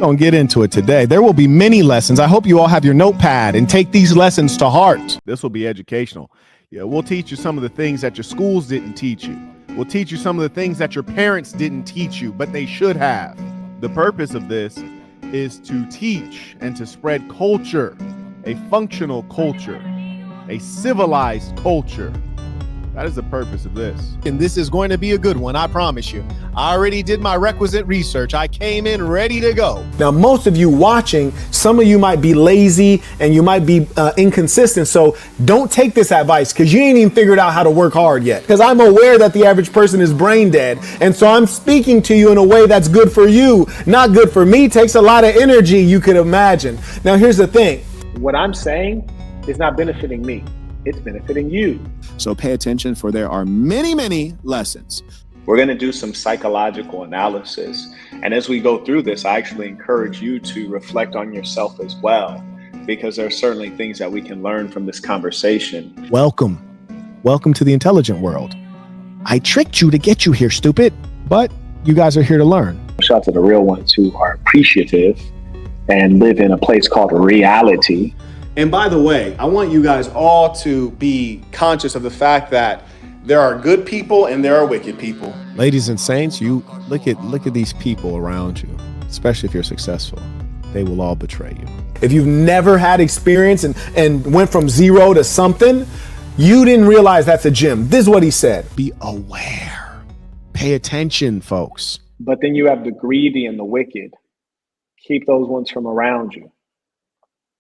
Don't get into it today. There will be many lessons. I hope you all have your notepad and take these lessons to heart. This will be educational. Yeah, we'll teach you some of the things that your schools didn't teach you. We'll teach you some of the things that your parents didn't teach you, but they should have. The purpose of this is to teach and to spread culture, a functional culture, a civilized culture. That is the purpose of this. And this is going to be a good one, I promise you. I already did my requisite research. I came in ready to go. Now, most of you watching, some of you might be lazy and you might be inconsistent. So don't take this advice because you ain't even figured out how to work hard yet. Because I'm aware that the average person is brain dead. And so I'm speaking to you in a way that's good for you, not good for me. It takes a lot of energy, you could imagine. Now, here's the thing. What I'm saying is not benefiting me. It's benefiting you. So pay attention, for there are many, many lessons. We're going to do some psychological analysis. And as we go through this, I actually encourage you to reflect on yourself as well, because there are certainly things that we can learn from this conversation. Welcome to the intelligent world. I tricked you to get you here, stupid, but you guys are here to learn. Shout out to the real ones who are appreciative and live in a place called reality. And by the way, I want you guys all to be conscious of the fact that there are good people and there are wicked people. Ladies and saints, you look at these people around you, especially if you're successful. They will all betray you. If you've never had experience and went from zero to something, you didn't realize that's a gym. This is what he said. Be aware. Pay attention, folks. But then you have the greedy and the wicked. Keep those ones from around you.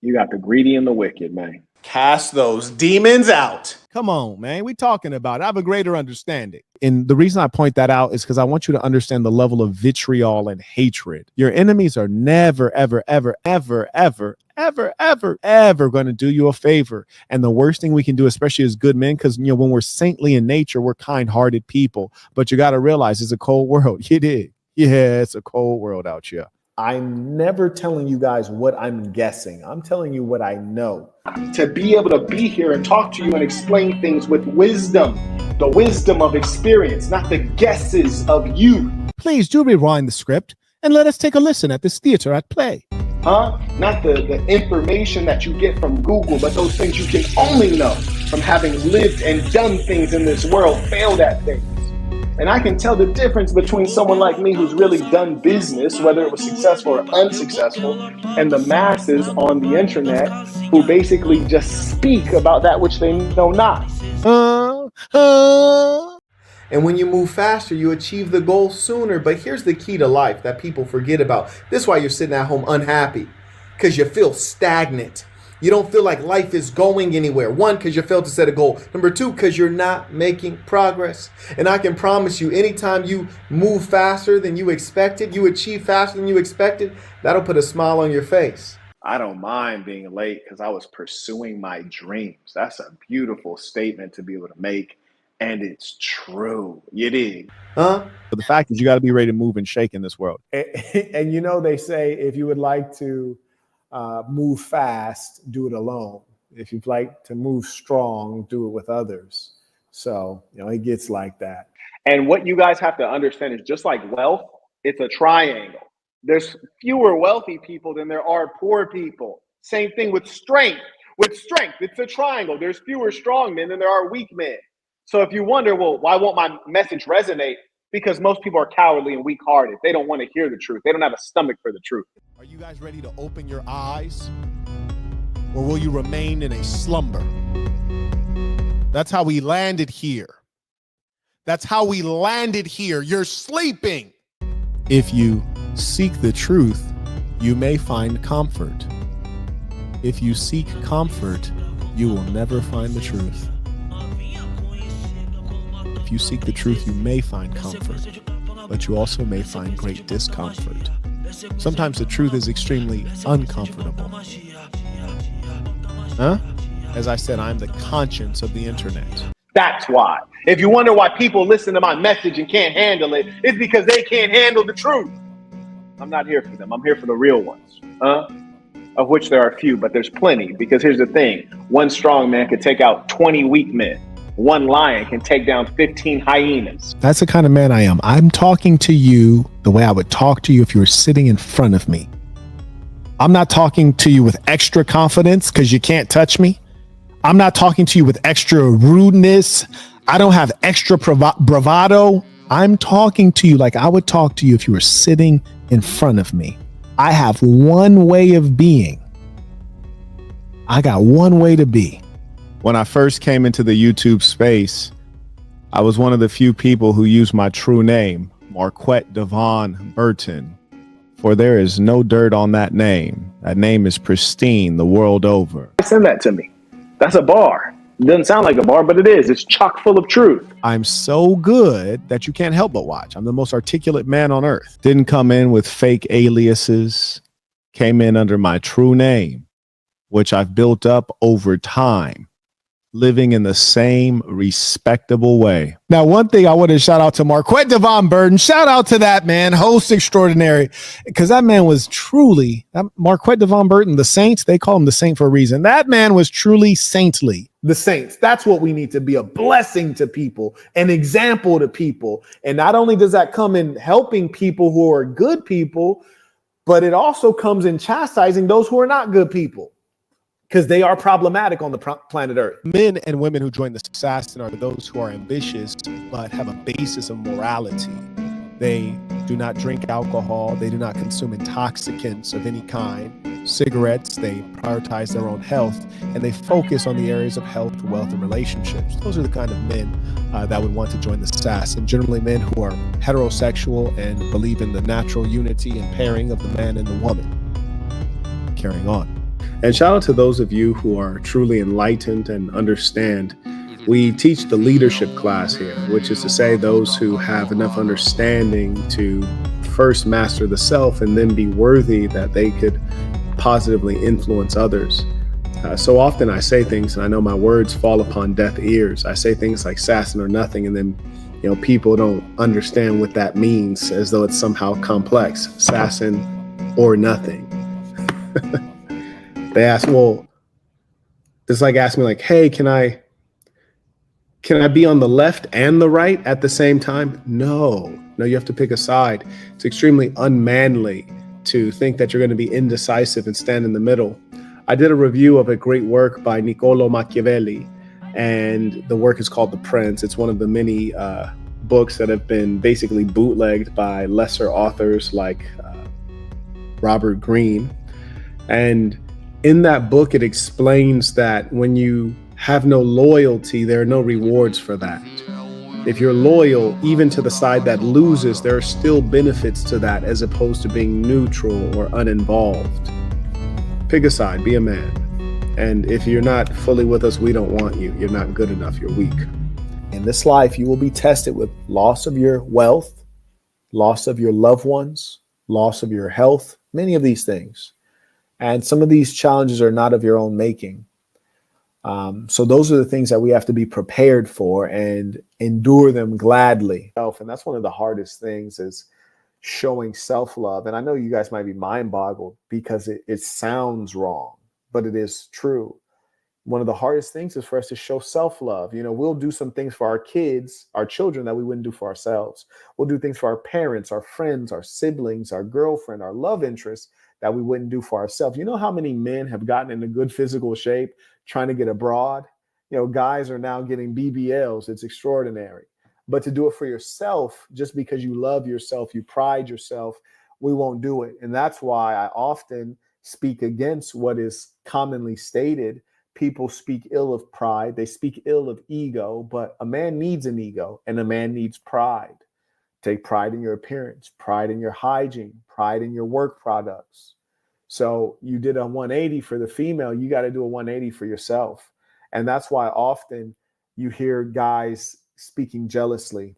You got the greedy and the wicked, man. Cast those demons out. Come on, man. We talking about it. I have a greater understanding. And the reason I point that out is because I want you to understand the level of vitriol and hatred. Your enemies are never, ever, ever, ever, ever, ever, ever, ever going to do you a favor. And the worst thing we can do, especially as good men, because, when we're saintly in nature, we're kind-hearted people. But you got to realize it's a cold world. You did. Yeah, it's a cold world out here. I'm never telling you guys what I'm guessing. I'm telling you what I know. To be able to be here and talk to you and explain things with wisdom, the wisdom of experience, not the guesses of you. Please do rewind the script and let us take a listen at this theater at play. Not the information that you get from Google, but those things you can only know from having lived and done things in this world, failed at things. And I can tell the difference between someone like me who's really done business, whether it was successful or unsuccessful, and the masses on the internet who basically just speak about that which they know not. And when you move faster, you achieve the goal sooner. But here's the key to life that people forget about. This is why you're sitting at home unhappy, because you feel stagnant. You don't feel like life is going anywhere. One, because you failed to set a goal. Number two, because you're not making progress. And I can promise you, anytime you move faster than you expected, you achieve faster than you expected, that'll put a smile on your face. I don't mind being late because I was pursuing my dreams. That's a beautiful statement to be able to make. And it's true. You dig? But the fact is, you got to be ready to move and shake in this world. And they say, if you would like to move fast, do it alone. If you'd like to move strong, do it with others. So, it gets like that. And what you guys have to understand is, just like wealth, it's a triangle. There's fewer wealthy people than there are poor people. Same thing with strength. With strength, it's a triangle. There's fewer strong men than there are weak men. So if you wonder, well, why won't my message resonate? Because most people are cowardly and weak-hearted. They don't want to hear the truth. They don't have a stomach for the truth. Are you guys ready to open your eyes? Or will you remain in a slumber? That's how we landed here. That's how we landed here. You're sleeping. If you seek the truth, you may find comfort. If you seek comfort, you will never find the truth. If you seek the truth, you may find comfort, but you also may find great discomfort. Sometimes the truth is extremely uncomfortable. As I said, I'm the conscience of the internet. That's why. If you wonder why people listen to my message and can't handle it, it's because they can't handle the truth. I'm not here for them. I'm here for the real ones. Of which there are few, but there's plenty. Because here's the thing. One strong man could take out 20 weak men. One lion can take down 15 hyenas. That's the kind of man I am. I'm talking to you the way I would talk to you if you were sitting in front of me. I'm not talking to you with extra confidence because you can't touch me. I'm not talking to you with extra rudeness. I don't have extra bravado. I'm talking to you like I would talk to you if you were sitting in front of me. I have one way of being. I got one way to be. When I first came into the YouTube space, I was one of the few people who used my true name, Marquette Devon Burton, for there is no dirt on that name. That name is pristine the world over. Send that to me. That's a bar. It doesn't sound like a bar, but it is. It's chock full of truth. I'm so good that you can't help but watch. I'm the most articulate man on earth. Didn't come in with fake aliases. Came in under my true name, which I've built up over time, living in the same respectable way. Now, one thing I want to shout out to Marquette Devon Burton. Shout out to that man, host extraordinary, because that man was truly, Marquette Devon Burton, the Saints, they call him the Saint for a reason. That man was truly saintly. The Saints, that's what we need to be, a blessing to people, an example to people. And not only does that come in helping people who are good people, but it also comes in chastising those who are not good people, because they are problematic on the planet Earth. Men and women who join the assassin are those who are ambitious but have a basis of morality. They do not drink alcohol. They do not consume intoxicants of any kind, cigarettes. They prioritize their own health, and they focus on the areas of health, wealth, and relationships. Those are the kind of men that would want to join the assassin. Generally men who are heterosexual and believe in the natural unity and pairing of the man and the woman. Carrying on. And shout out to those of you who are truly enlightened and understand. We teach the leadership class here, which is to say those who have enough understanding to first master the self and then be worthy that they could positively influence others. So often I say things and I know my words fall upon deaf ears. I say things like assassin or nothing, and then people don't understand what that means, as though it's somehow complex. Assassin or nothing. They ask, well, it's like asking me like, hey, can I be on the left and the right at the same time? No, you have to pick a side. It's extremely unmanly to think that you're going to be indecisive and stand in the middle. I did a review of a great work by Niccolo Machiavelli, and the work is called The Prince. It's one of the many books that have been basically bootlegged by lesser authors like Robert Greene. And in that book, it explains that when you have no loyalty, there are no rewards for that. If you're loyal, even to the side that loses, there are still benefits to that, as opposed to being neutral or uninvolved. Pick a side, be a man. And if you're not fully with us, we don't want you. You're not good enough, you're weak. In this life, you will be tested with loss of your wealth, loss of your loved ones, loss of your health, many of these things. And some of these challenges are not of your own making. So those are the things that we have to be prepared for and endure them gladly. And that's one of the hardest things, is showing self-love. And I know you guys might be mind-boggled because it sounds wrong, but it is true. One of the hardest things is for us to show self-love. We'll do some things for our kids, our children, that we wouldn't do for ourselves. We'll do things for our parents, our friends, our siblings, our girlfriend, our love interests, that we wouldn't do for ourselves. You know how many men have gotten into good physical shape trying to get abroad? Guys are now getting BBLs. It's extraordinary. But to do it for yourself, just because you love yourself, you pride yourself, we won't do it. And that's why I often speak against what is commonly stated. People speak ill of pride. They speak ill of ego, but a man needs an ego and a man needs pride. Take pride in your appearance, pride in your hygiene, pride in your work products. So you did a 180 for the female, you got to do a 180 for yourself. And that's why often you hear guys speaking jealously.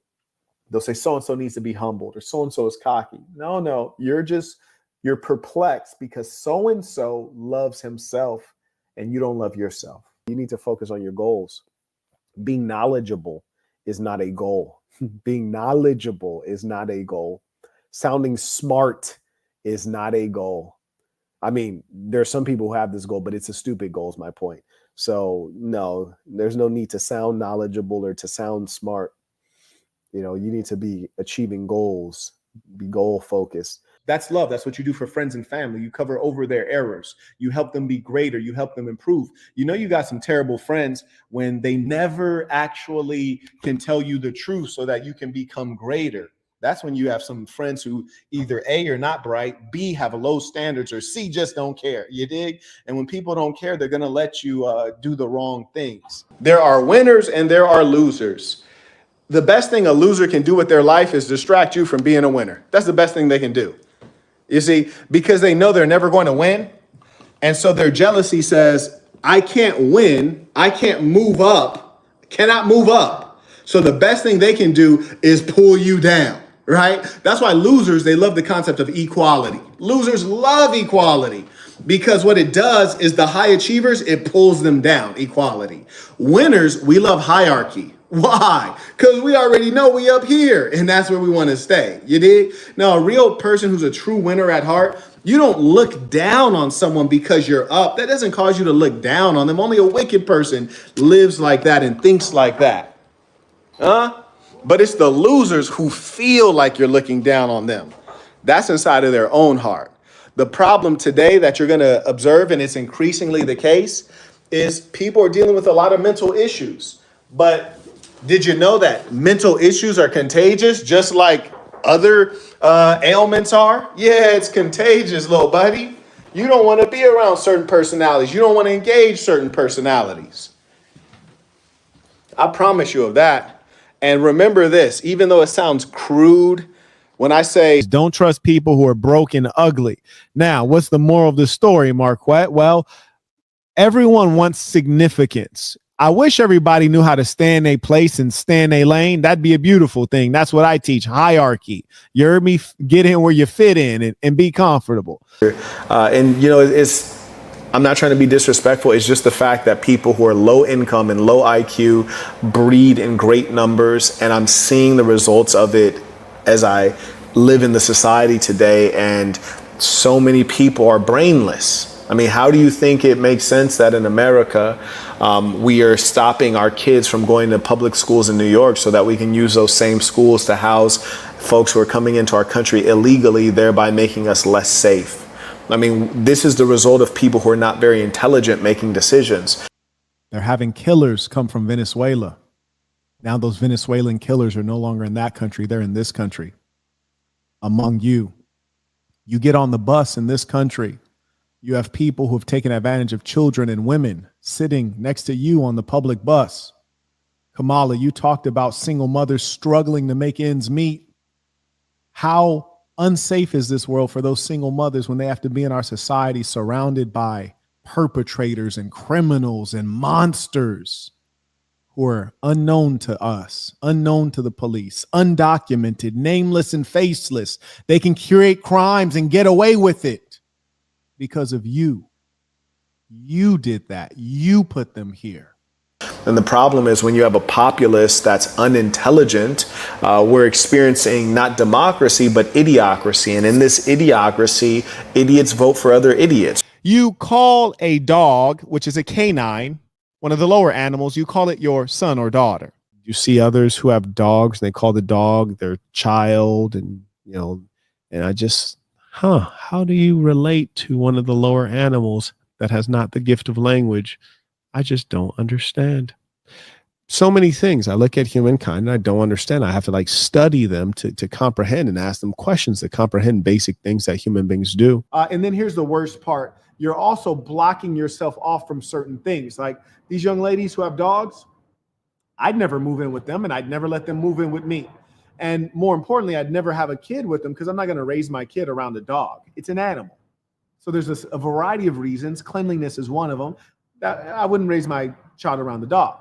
They'll say so-and-so needs to be humbled, or so-and-so is cocky. No, you're perplexed because so-and-so loves himself and you don't love yourself. You need to focus on your goals. Being knowledgeable is not a goal. Being knowledgeable is not a goal. Sounding smart is not a goal. I mean, there are some people who have this goal, but it's a stupid goal is my point. So no, there's no need to sound knowledgeable or to sound smart. You need to be achieving goals, be goal focused. That's love. That's what you do for friends and family. You cover over their errors. You help them be greater. You help them improve. You know, you got some terrible friends when they never actually can tell you the truth so that you can become greater. That's when you have some friends who either A, are not bright, B, have a low standards, or C, just don't care. You dig? And when people don't care, they're going to let you do the wrong things. There are winners and there are losers. The best thing a loser can do with their life is distract you from being a winner. That's the best thing they can do. You see, because they know they're never going to win. And so their jealousy says, I can't win. I can't move up, cannot move up. So the best thing they can do is pull you down, right? That's why losers, they love the concept of equality. Losers love equality because what it does is the high achievers, it pulls them down, equality. Winners, we love hierarchy. Why? Because we already know we up here and that's where we want to stay. You dig? Now, a real person who's a true winner at heart, you don't look down on someone because you're up. That doesn't cause you to look down on them. Only a wicked person lives like that and thinks like that. But it's the losers who feel like you're looking down on them. That's inside of their own heart. The problem today that you're going to observe, and it's increasingly the case, is people are dealing with a lot of mental issues. But did you know that mental issues are contagious just like other ailments are? Yeah, it's contagious, little buddy. You don't want to be around certain personalities. You don't want to engage certain personalities. I promise you of that. And remember this, even though it sounds crude, when I say don't trust people who are broke and ugly. Now, what's the moral of the story, Marquette? Well, everyone wants significance. I wish everybody knew how to stay in a place and stay in a lane. That'd be a beautiful thing. That's what I teach. Hierarchy. You heard me? Get in where you fit in and be comfortable. And, you know, I'm not trying to be disrespectful. It's just the fact that people who are low income and low IQ breed in great numbers. And I'm seeing the results of it as I live in the society today. And so many people are brainless. I mean, how do you think it makes sense that in America, we are stopping our kids from going to public schools in New York so that we can use those same schools to house folks who are coming into our country illegally, thereby making us less safe? I mean, this is the result of people who are not very intelligent making decisions. They're having killers come from Venezuela. Now those Venezuelan killers are no longer in that country. They're in this country. Among you. You get on the bus in this country. You have people who have taken advantage of children and women sitting next to you on the public bus. Kamala, you talked about single mothers struggling to make ends meet. How unsafe is this world for those single mothers when they have to be in our society surrounded by perpetrators and criminals and monsters who are unknown to us, unknown to the police, undocumented, nameless and faceless. They can curate crimes and get away with it. Because of you. You did that. You put them here. And the problem is when you have a populace that's unintelligent, we're experiencing not democracy, but idiocracy. And in this idiocracy, idiots vote for other idiots. You call a dog, which is a canine, one of the lower animals, you call it your son or daughter. You see others who have dogs, and they call the dog their child. And, you know, and I just... how do you relate to one of the lower animals that has not the gift of language? I just don't understand. So many things. I look at humankind and I don't understand. I have to study them to comprehend and ask them questions to comprehend basic things that human beings do. And then here's the worst part. You're also blocking yourself off from certain things. Like these young ladies who have dogs, I'd never move in with them and I'd never let them move in with me. And more importantly, I'd never have a kid with them because I'm not going to raise my kid around a dog. It's an animal. So there's a variety of reasons. Cleanliness is one of them. That I wouldn't raise my child around the dog.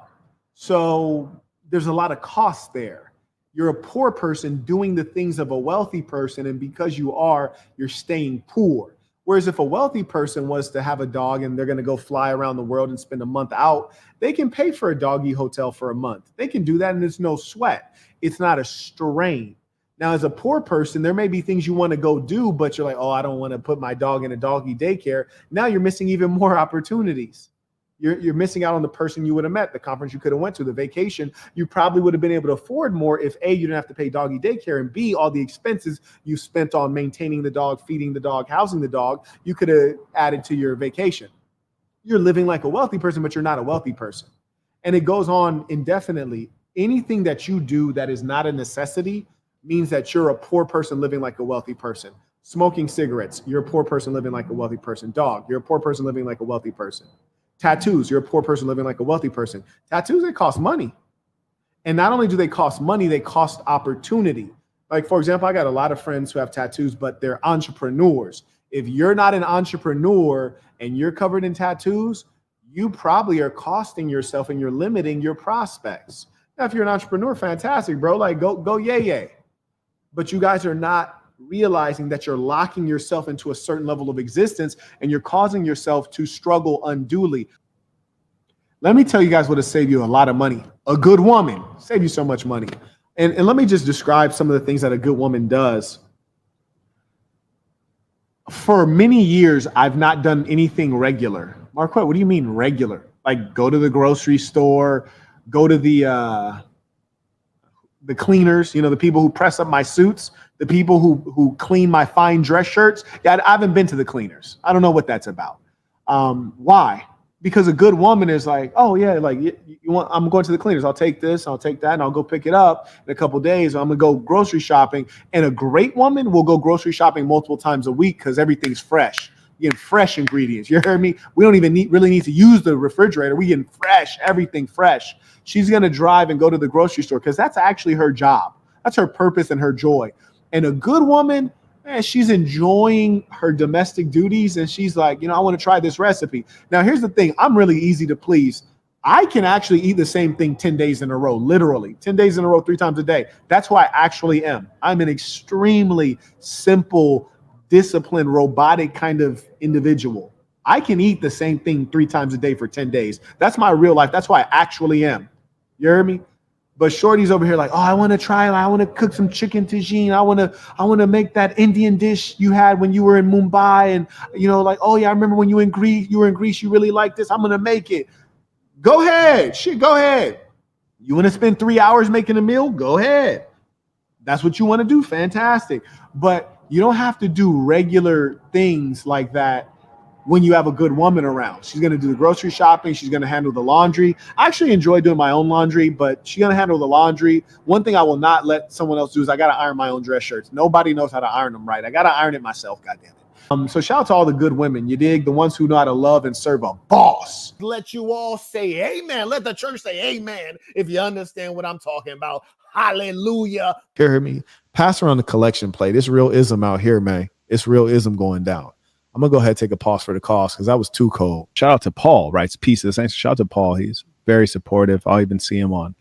So there's a lot of costs there. You're a poor person doing the things of a wealthy person. And because you are, you're staying poor. Whereas if a wealthy person was to have a dog and they're going to go fly around the world and spend a month out, they can pay for a doggy hotel for a month. They can do that and it's no sweat. It's not a strain. Now, as a poor person, there may be things you want to go do, but you're like, oh, I don't want to put my dog in a doggy daycare. Now you're missing even more opportunities. You're missing out on the person you would have met, the conference you could have went to, the vacation. You probably would have been able to afford more if A, you didn't have to pay doggy daycare, and B, all the expenses you spent on maintaining the dog, feeding the dog, housing the dog, you could have added to your vacation. You're living like a wealthy person, but you're not a wealthy person. And it goes on indefinitely. Anything that you do that is not a necessity means that you're a poor person living like a wealthy person. Smoking cigarettes, you're a poor person living like a wealthy person. Dog, you're a poor person living like a wealthy person. Tattoos, you're a poor person living like a wealthy person. Tattoos, they cost money. And not only do they cost money, they cost opportunity. Like, for example, I got a lot of friends who have tattoos, but they're entrepreneurs. If you're not an entrepreneur and you're covered in tattoos, you probably are costing yourself and you're limiting your prospects. Now, if you're an entrepreneur, fantastic, bro. Like, go yay. But you guys are not realizing that you're locking yourself into a certain level of existence and you're causing yourself to struggle unduly. Let me tell you guys what will save you a lot of money. A good woman save you so much money. And let me just describe some of the things that a good woman does. For many years, I've not done anything regular. Marquette, what do you mean regular? Like go to the grocery store, go to the cleaners, the people who press up my suits, the people who clean my fine dress shirts. Yeah, I haven't been to the cleaners. I don't know what that's about. Why? Because a good woman is like, oh yeah, like I'm going to the cleaners. I'll take this, I'll take that, and I'll go pick it up in a couple of days. I'm gonna go grocery shopping. And a great woman will go grocery shopping multiple times a week because everything's fresh. You get fresh ingredients. You heard me? We don't even really need to use the refrigerator. We get fresh, everything fresh. She's gonna drive and go to the grocery store because that's actually her job. That's her purpose and her joy. And a good woman, man, she's enjoying her domestic duties and she's like, I want to try this recipe. Now, here's the thing. I'm really easy to please. I can actually eat the same thing 10 days in a row, literally 10 days in a row, 3 times a day. That's who I actually am. I'm an extremely simple, disciplined, robotic kind of individual. I can eat the same thing 3 times a day for 10 days. That's my real life. That's who I actually am. You hear me? But Shorty's over here like, oh, I want to try. I want to cook some chicken tagine. I want to make that Indian dish you had when you were in Mumbai. And, like, oh, yeah, I remember when you were in Greece, you really liked this. I'm going to make it. Go ahead. Shit, go ahead. You want to spend 3 hours making a meal? Go ahead. That's what you want to do. Fantastic. But you don't have to do regular things like that when you have a good woman around. She's going to do the grocery shopping. She's going to handle the laundry. I actually enjoy doing my own laundry, but she's going to handle the laundry. One thing I will not let someone else do is I got to iron my own dress shirts. Nobody knows how to iron them right. I got to iron it myself, goddammit. So shout out to all the good women. You dig? The ones who know how to love and serve a boss. Let you all say amen. Let the church say amen if you understand what I'm talking about. Hallelujah. Hear me? Pass around the collection plate. It's real ism out here, man. It's real ism going down. I'm going to go ahead and take a pause for the cause because that was too cold. Shout out to Paul, writes Peace of the Saints. Shout out to Paul. He's very supportive. I'll even see him on,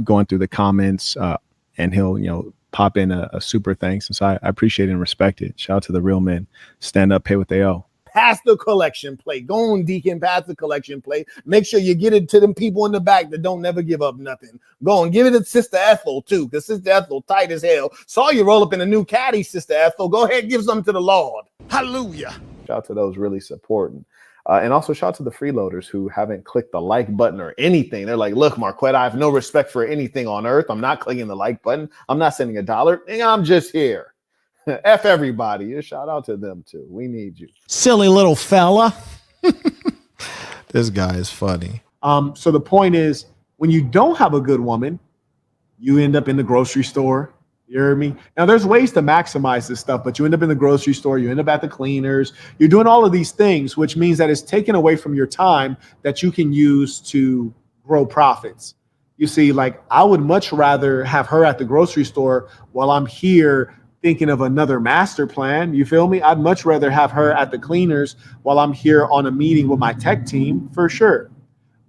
going through the comments and he'll, pop in a super thanks. And so I appreciate and respect it. Shout out to the real men. Stand up, pay what they owe. Pass the collection plate. Go on, Deacon, pass the collection plate. Make sure you get it to them people in the back that don't never give up nothing. Go and give it to Sister Ethel, too, because Sister Ethel tight as hell. Saw you roll up in a new caddy, Sister Ethel. Go ahead and give something to the Lord. Hallelujah. Shout out to those really supporting. And also shout out to the freeloaders who haven't clicked the like button or anything. They're like, look, Marquette, I have no respect for anything on earth. I'm not clicking the like button. I'm not sending $1. I'm just here. F everybody. A shout out to them, too. We need you. Silly little fella. This guy is funny. So the point is, when you don't have a good woman, you end up in the grocery store. You heard me? Now, there's ways to maximize this stuff, but you end up in the grocery store. You end up at the cleaners. You're doing all of these things, which means that it's taken away from your time that you can use to grow profits. You see, like, I would much rather have her at the grocery store while I'm here thinking of another master plan. You feel me? I'd much rather have her at the cleaners while I'm here on a meeting with my tech team, for sure.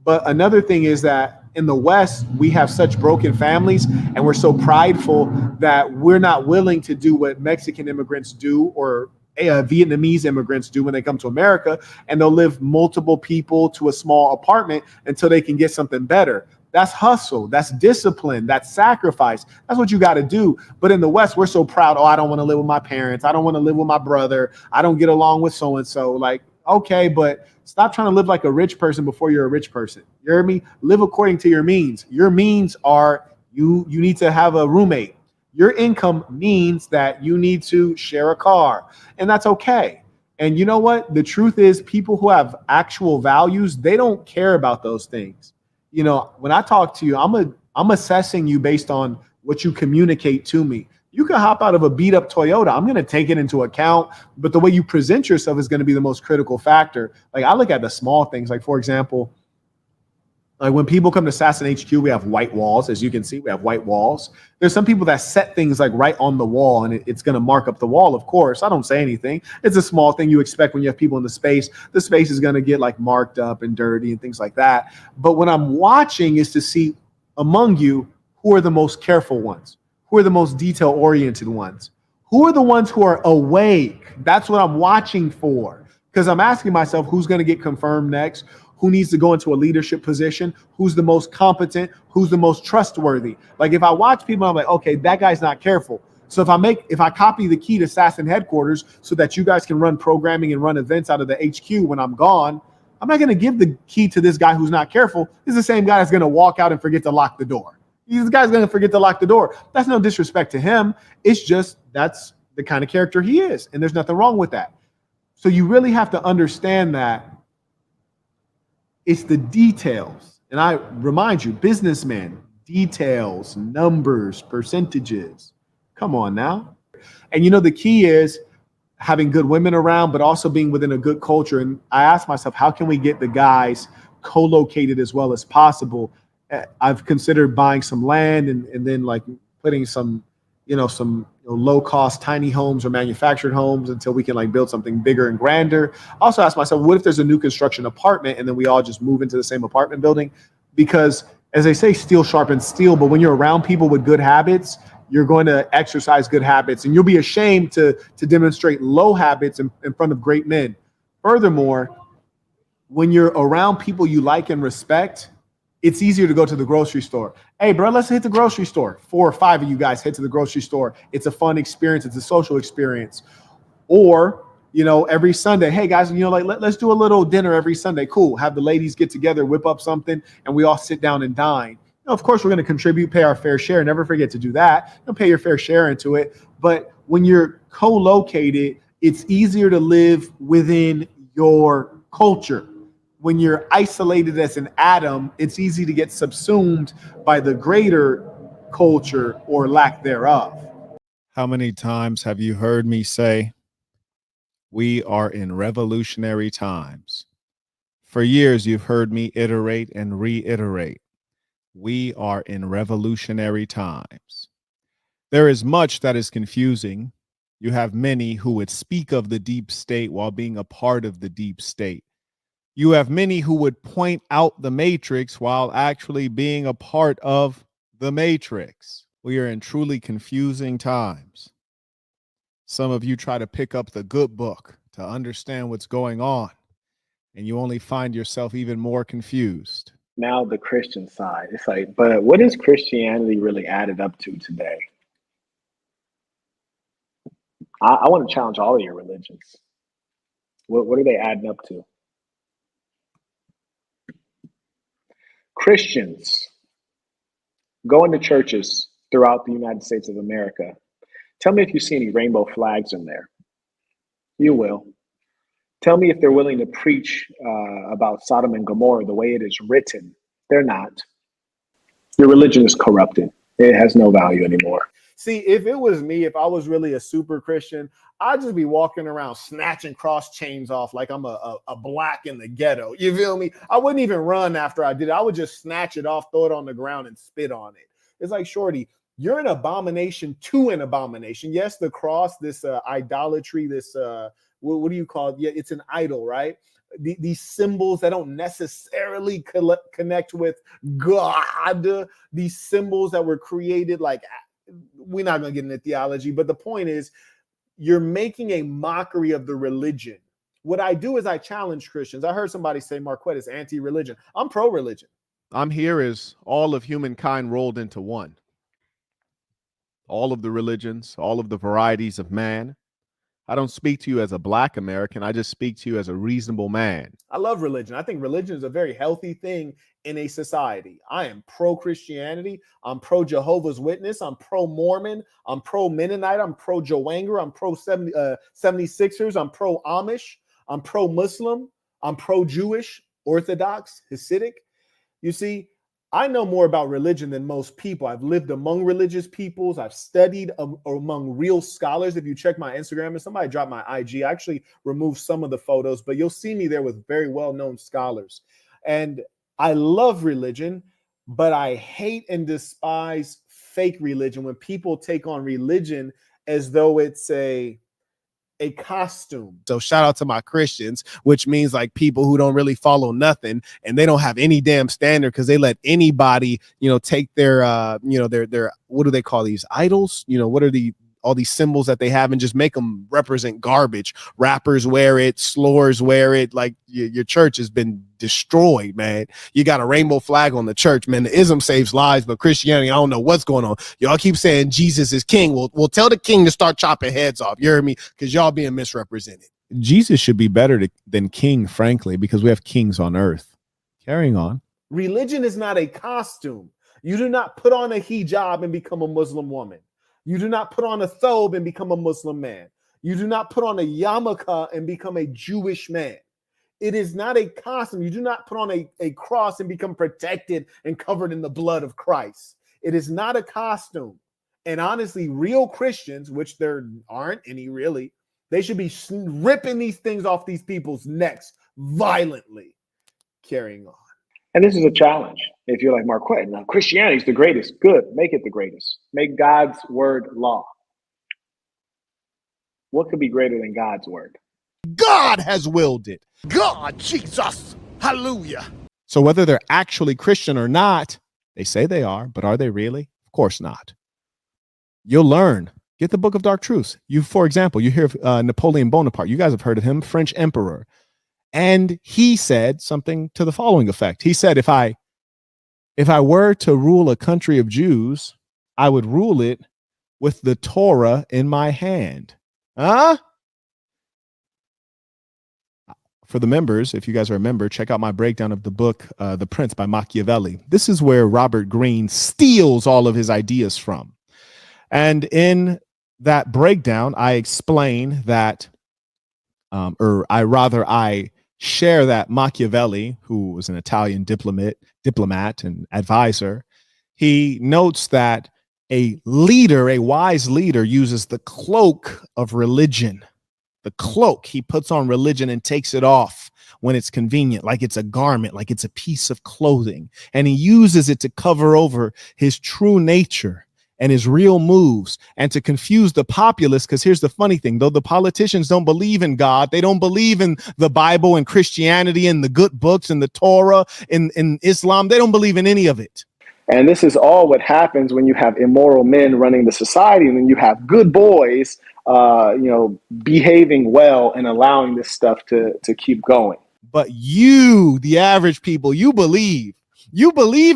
But another thing is that in the West, we have such broken families and we're so prideful that we're not willing to do what Mexican immigrants do or Vietnamese immigrants do when they come to America, and they'll live multiple people to a small apartment until they can get something better. That's hustle. That's discipline. That's sacrifice. That's what you got to do. But in the West, we're so proud. Oh, I don't want to live with my parents. I don't want to live with my brother. I don't get along with so-and-so. Like, Okay, but stop trying to live like a rich person before you're a rich person. You hear me? Live according to your means. Your means are you need to have a roommate. Your income means that you need to share a car, and that's okay. And you know what? The truth is, people who have actual values, they don't care about those things. You know, when I talk to you, I'm assessing you based on what you communicate to me. You can hop out of a beat up Toyota. I'm going to take it into account, but the way you present yourself is going to be the most critical factor. Like I look at the small things, like for example, like when people come to Assassin HQ, we have white walls. As you can see, we have white walls. There's some people that set things like right on the wall, and it's going to mark up the wall. Of course, I don't say anything. It's a small thing you expect when you have people in the space. The space is going to get like marked up and dirty and things like that. But what I'm watching is to see among you who are the most careful ones, who are the most detail-oriented ones, who are the ones who are awake. That's what I'm watching for, because I'm asking myself who's going to get confirmed next, who needs to go into a leadership position, who's the most competent, who's the most trustworthy. Like if I watch people, I'm like, okay, that guy's not careful. So if I copy the key to Assassin headquarters so that you guys can run programming and run events out of the HQ when I'm gone, I'm not going to give the key to this guy who's not careful. He's the same guy that's going to walk out and forget to lock the door. This guy's going to forget to lock the door. That's no disrespect to him. It's just that's the kind of character he is. And there's nothing wrong with that. So you really have to understand that it's the details. And I remind you, businessmen, details, numbers, percentages. Come on now. And you know, the key is having good women around, but also being within a good culture. And I asked myself, how can we get the guys co-located as well as possible? I've considered buying some land and then like putting some low cost tiny homes or manufactured homes until we can like build something bigger and grander. I also asked myself, what if there's a new construction apartment and then we all just move into the same apartment building? Because as they say, steel sharpens steel, but when you're around people with good habits, you're going to exercise good habits, and you'll be ashamed to demonstrate low habits in front of great men. Furthermore, when you're around people you like and respect, it's easier to go to the grocery store. Hey, bro, let's hit the grocery store. 4 or 5 of you guys head to the grocery store. It's a fun experience. It's a social experience. Or, every Sunday, hey, guys, let's do a little dinner every Sunday. Cool. Have the ladies get together, whip up something, and we all sit down and dine. Of course, we're going to contribute, pay our fair share. Never forget to do that. Pay your fair share into it. But when you're co-located, it's easier to live within your culture. When you're isolated as an atom, it's easy to get subsumed by the greater culture or lack thereof. How many times have you heard me say, we are in revolutionary times? For years, you've heard me iterate and reiterate. We are in revolutionary times. There is much that is confusing. You have many who would speak of the deep state while being a part of the deep state. You have many who would point out the matrix while actually being a part of the matrix. We are in truly confusing times. Some of you try to pick up the good book to understand what's going on, and you only find yourself even more confused. Now the Christian side. It's like, but what is Christianity really added up to today? I want to challenge all of your religions. What are they adding up to? Christians going to churches throughout the United States of America. Tell me if you see any rainbow flags in there. You will. Tell me if they're willing to preach about Sodom and Gomorrah the way it is written. They're not. Your religion is corrupted. It has no value anymore. See, if it was me, if I was really a super Christian, I'd just be walking around snatching cross chains off like I'm a black in the ghetto. You feel me? I wouldn't even run after I did it. I would just snatch it off, throw it on the ground, and spit on it. It's like, Shorty, you're an abomination to an abomination. Yes, the cross, this idolatry, this, what do you call it? Yeah, it's an idol, right? These symbols that don't necessarily connect with God, these symbols that were created like, we're not going to get into theology, but the point is you're making a mockery of the religion. What I do is I challenge Christians. I heard somebody say Marquette is anti-religion. I'm pro-religion. I'm here as all of humankind rolled into one. All of the religions, all of the varieties of man, I don't speak to you as a black American. I just speak to you as a reasonable man. I love religion. I think religion is a very healthy thing in a society. I am pro-Christianity. I'm pro-Jehovah's Witness. I'm pro-Mormon. I'm pro-Mennonite. I'm pro-Joanger. I'm pro-76ers. I'm pro-Amish. I'm pro-Muslim. I'm pro-Jewish, Orthodox, Hasidic. You see, I know more about religion than most people. I've lived among religious peoples. I've studied among real scholars. If you check my Instagram, and somebody dropped my IG, I actually removed some of the photos, but you'll see me there with very well-known scholars. And I love religion, but I hate and despise fake religion when people take on religion as though it's a costume. So shout out to my Christians, which means like people who don't really follow nothing and they don't have any damn standard because they let anybody, take their, their, what do they call these idols? What are all these symbols that they have and just make them represent garbage. Rappers wear it, slurs wear it. Like your church has been destroyed, man. You got a rainbow flag on the church, man. The ism saves lives, but Christianity, I don't know what's going on. Y'all keep saying Jesus is king. We'll tell the king to start chopping heads off. You heard me? Because y'all being misrepresented. Jesus should be better than king, frankly, because we have kings on earth. Carrying on. Religion is not a costume. You do not put on a hijab and become a Muslim woman. You do not put on a thobe and become a Muslim man. You do not put on a yarmulke and become a Jewish man. It is not a costume. You do not put on a cross and become protected and covered in the blood of Christ. It is not a costume. And honestly, real Christians, which there aren't any really, they should be ripping these things off these people's necks violently. Carrying on. And this is a challenge. If you're like Marquette, now Christianity is the greatest. Good. Make it the greatest. Make God's word law. What could be greater than God's word? God has willed it. God, Jesus. Hallelujah. So whether they're actually Christian or not, they say they are, but are they really? Of course not. You'll learn. Get the Book of Dark Truths. For example, you hear of Napoleon Bonaparte. You guys have heard of him, French emperor. And he said something to the following effect. He said, if I were to rule a country of Jews, I would rule it with the Torah in my hand. For the members, if you guys are a member, check out my breakdown of the book, The Prince by Machiavelli. This is where Robert Greene steals all of his ideas from. And in that breakdown, I explain that, I share that Machiavelli, who was an Italian diplomat and advisor, he notes that a wise leader uses the cloak of religion. The cloak, he puts on religion and takes it off when it's convenient, like it's a garment, like it's a piece of clothing. And he uses it to cover over his true nature and his real moves and to confuse the populace. Because here's the funny thing, though the politicians don't believe in God, they don't believe in the Bible and Christianity and the good books and the Torah in Islam, they don't believe in any of it. And this is all what happens when you have immoral men running the society, and then you have good boys, behaving well and allowing this stuff to keep going. But you, the average people, you believe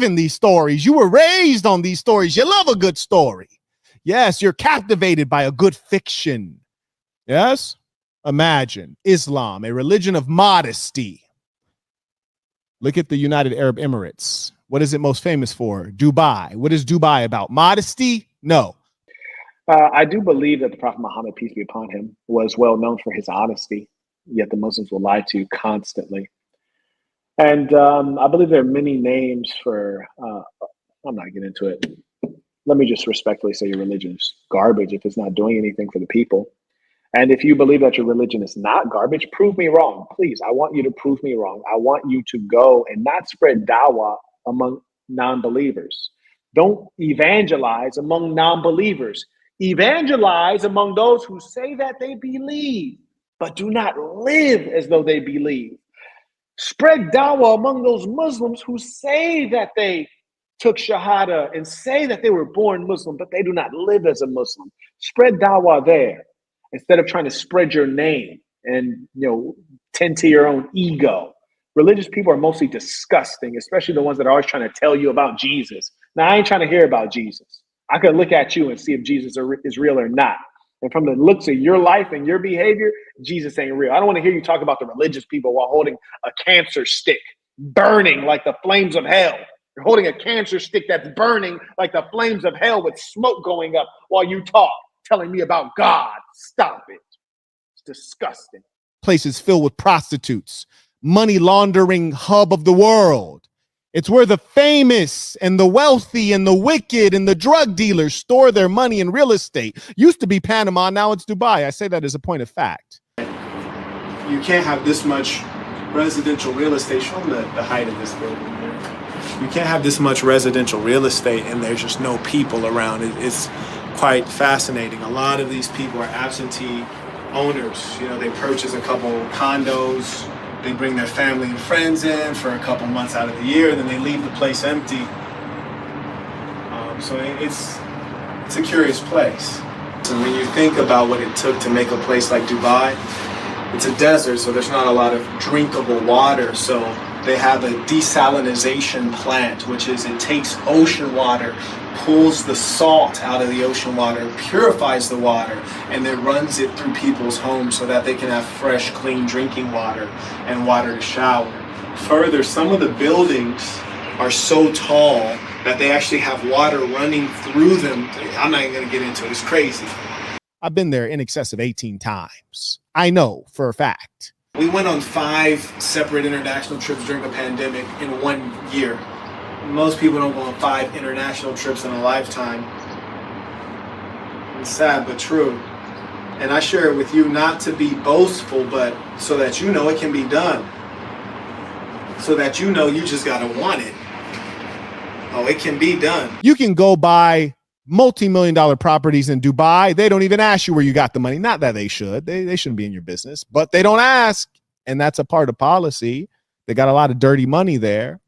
in these stories. You were raised on these stories. You love a good story. Yes, you're captivated by a good fiction. Yes? Imagine Islam, a religion of modesty. Look at the United Arab Emirates. What is it most famous for? Dubai. What is Dubai about? Modesty? No. I do believe that the Prophet Muhammad, peace be upon him, was well known for his honesty, yet the Muslims will lie to constantly. And I believe there are many names for, I'm not getting into it. Let me just respectfully say your religion is garbage if it's not doing anything for the people. And if you believe that your religion is not garbage, prove me wrong. Please, I want you to prove me wrong. I want you to go and not spread dawah among non-believers. Don't evangelize among non-believers. Evangelize among those who say that they believe, but do not live as though they believe. Spread dawah among those Muslims who say that they took shahada and say that they were born Muslim, but they do not live as a Muslim. Spread dawah there instead of trying to spread your name and tend to your own ego. Religious people are mostly disgusting, especially the ones that are always trying to tell you about Jesus. Now, I ain't trying to hear about Jesus. I could look at you and see if Jesus is real or not. And from the looks of your life and your behavior, Jesus ain't real. I don't want to hear you talk about the religious people while holding a cancer stick, burning like the flames of hell. You're holding a cancer stick that's burning like the flames of hell with smoke going up while you talk, telling me about God. Stop it. It's disgusting. Places filled with prostitutes, money laundering hub of the world. It's where the famous and the wealthy and the wicked and the drug dealers store their money in real estate. Used to be Panama, now it's Dubai. I say that as a point of fact. You can't have this much residential real estate. Show them the height of this building here. You can't have this much residential real estate and there's just no people around. It's quite fascinating. A lot of these people are absentee owners. You know, they purchase a couple condos, they bring their family and friends in for a couple months out of the year, and then they leave the place empty. So it's a curious place. And when you think about what it took to make a place like Dubai, it's a desert, so there's not a lot of drinkable water. So they have a desalination plant, which is it takes ocean water, pulls the salt out of the ocean water, purifies the water, and then runs it through people's homes so that they can have fresh, clean drinking water and water to shower. Further, some of the buildings are so tall that they actually have water running through them. I'm not even going to get into it. It's crazy. I've been there in excess of 18 times. I know for a fact. We went on 5 separate international trips during the pandemic in 1 year. Most people don't go on 5 international trips in a lifetime. It's sad but true. And I share it with you not to be boastful, but so that you know it can be done. So that you know you just gotta want it. Oh, it can be done. You can go buy multi-million-dollar properties in Dubai. They don't even ask you where you got the money. Not that they should. They shouldn't be in your business, but they don't ask. And that's a part of policy. They got a lot of dirty money there.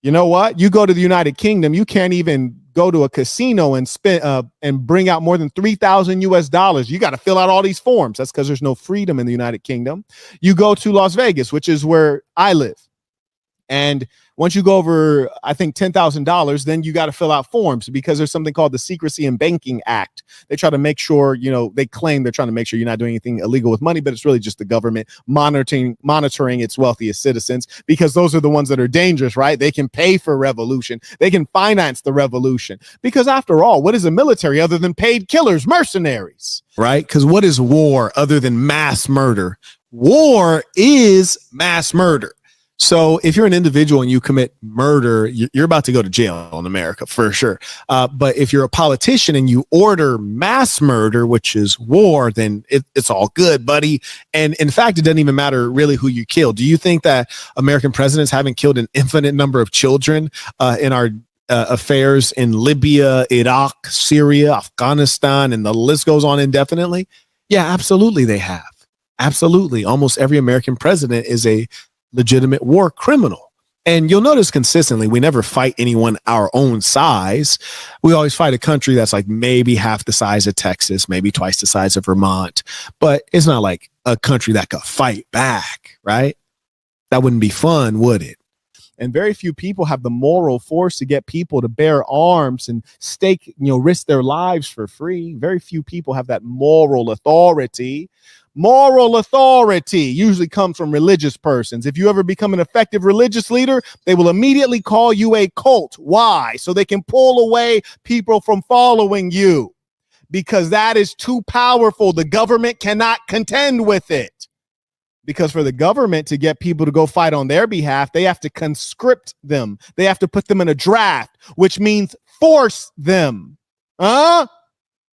You know what? You go to the United Kingdom, you can't even go to a casino and spend and bring out more than $3,000 US. You got to fill out all these forms. That's because there's no freedom in the United Kingdom. You go to Las Vegas, which is where I live. And once you go over, I think, $10,000, then you got to fill out forms because there's something called the Secrecy in Banking Act. They try to make sure, you know, they claim they're trying to make sure you're not doing anything illegal with money, but it's really just the government monitoring its wealthiest citizens, because those are the ones that are dangerous, right? They can pay for revolution. They can finance the revolution, because after all, what is a military other than paid killers, mercenaries, right? Because what is war other than mass murder? War is mass murder. So if you're an individual and you commit murder, you're about to go to jail in America for sure. But if you're a politician and you order mass murder, which is war, then it's all good, buddy. And in fact, it doesn't even matter really who you kill. Do you think that American presidents haven't killed an infinite number of children in our affairs in Libya, Iraq, Syria, Afghanistan, and the list goes on indefinitely? Yeah, absolutely they have. Absolutely. Almost every American president is a legitimate war criminal. And you'll notice consistently, we never fight anyone our own size. We always fight a country that's like maybe half the size of Texas, maybe twice the size of Vermont. But it's not like a country that could fight back, right? That wouldn't be fun, would it? And very few people have the moral force to get people to bear arms and stake, risk their lives for free. Very few people have that moral authority. Moral authority usually comes from religious persons. If you ever become an effective religious leader, they will immediately call you a cult. Why? So they can pull away people from following you, because that is too powerful. The government cannot contend with it, because for the government to get people to go fight on their behalf, they have to conscript them. They have to put them in a draft, which means force them.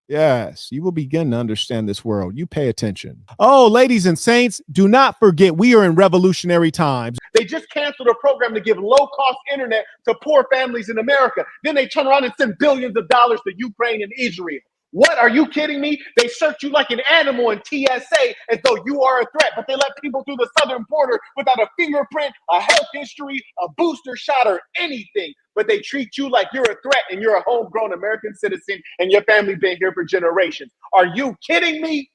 Yes, you will begin to understand this world. You pay attention. Oh, ladies and saints, do not forget we are in revolutionary times. They just canceled a program to give low-cost internet to poor families in America. Then they turn around and send billions of dollars to Ukraine and Israel. What? Are you kidding me? They search you like an animal in TSA as though you are a threat, but they let people through the southern border without a fingerprint, a health history, a booster shot, or anything. But they treat you like you're a threat and you're a homegrown American citizen and your family been here for generations. Are you kidding me?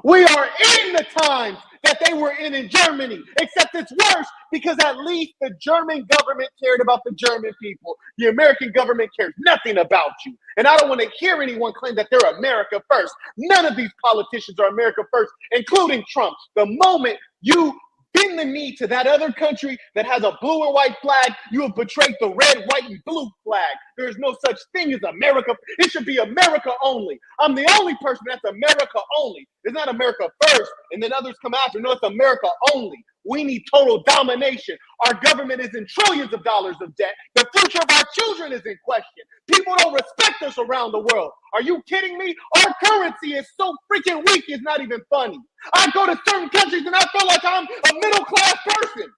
We are in the times that they were in Germany, except it's worse because at least the German government cared about the German people. The American government cares nothing about you. And I don't want to hear anyone claim that they're America first. None of these politicians are America first, including Trump. The moment you bend the knee to that other country that has a blue and white flag, you have betrayed the red, white, and blue flag. There is no such thing as America. It should be America only. I'm the only person that's America only. It's not America first, and then others come after. No, it's America only. We need total domination. Our government is in trillions of dollars of debt. The future of our children is in question. People don't respect us around the world. Are you kidding me? Our currency is so freaking weak, it's not even funny. I go to certain countries and I feel like I'm a middle-class person.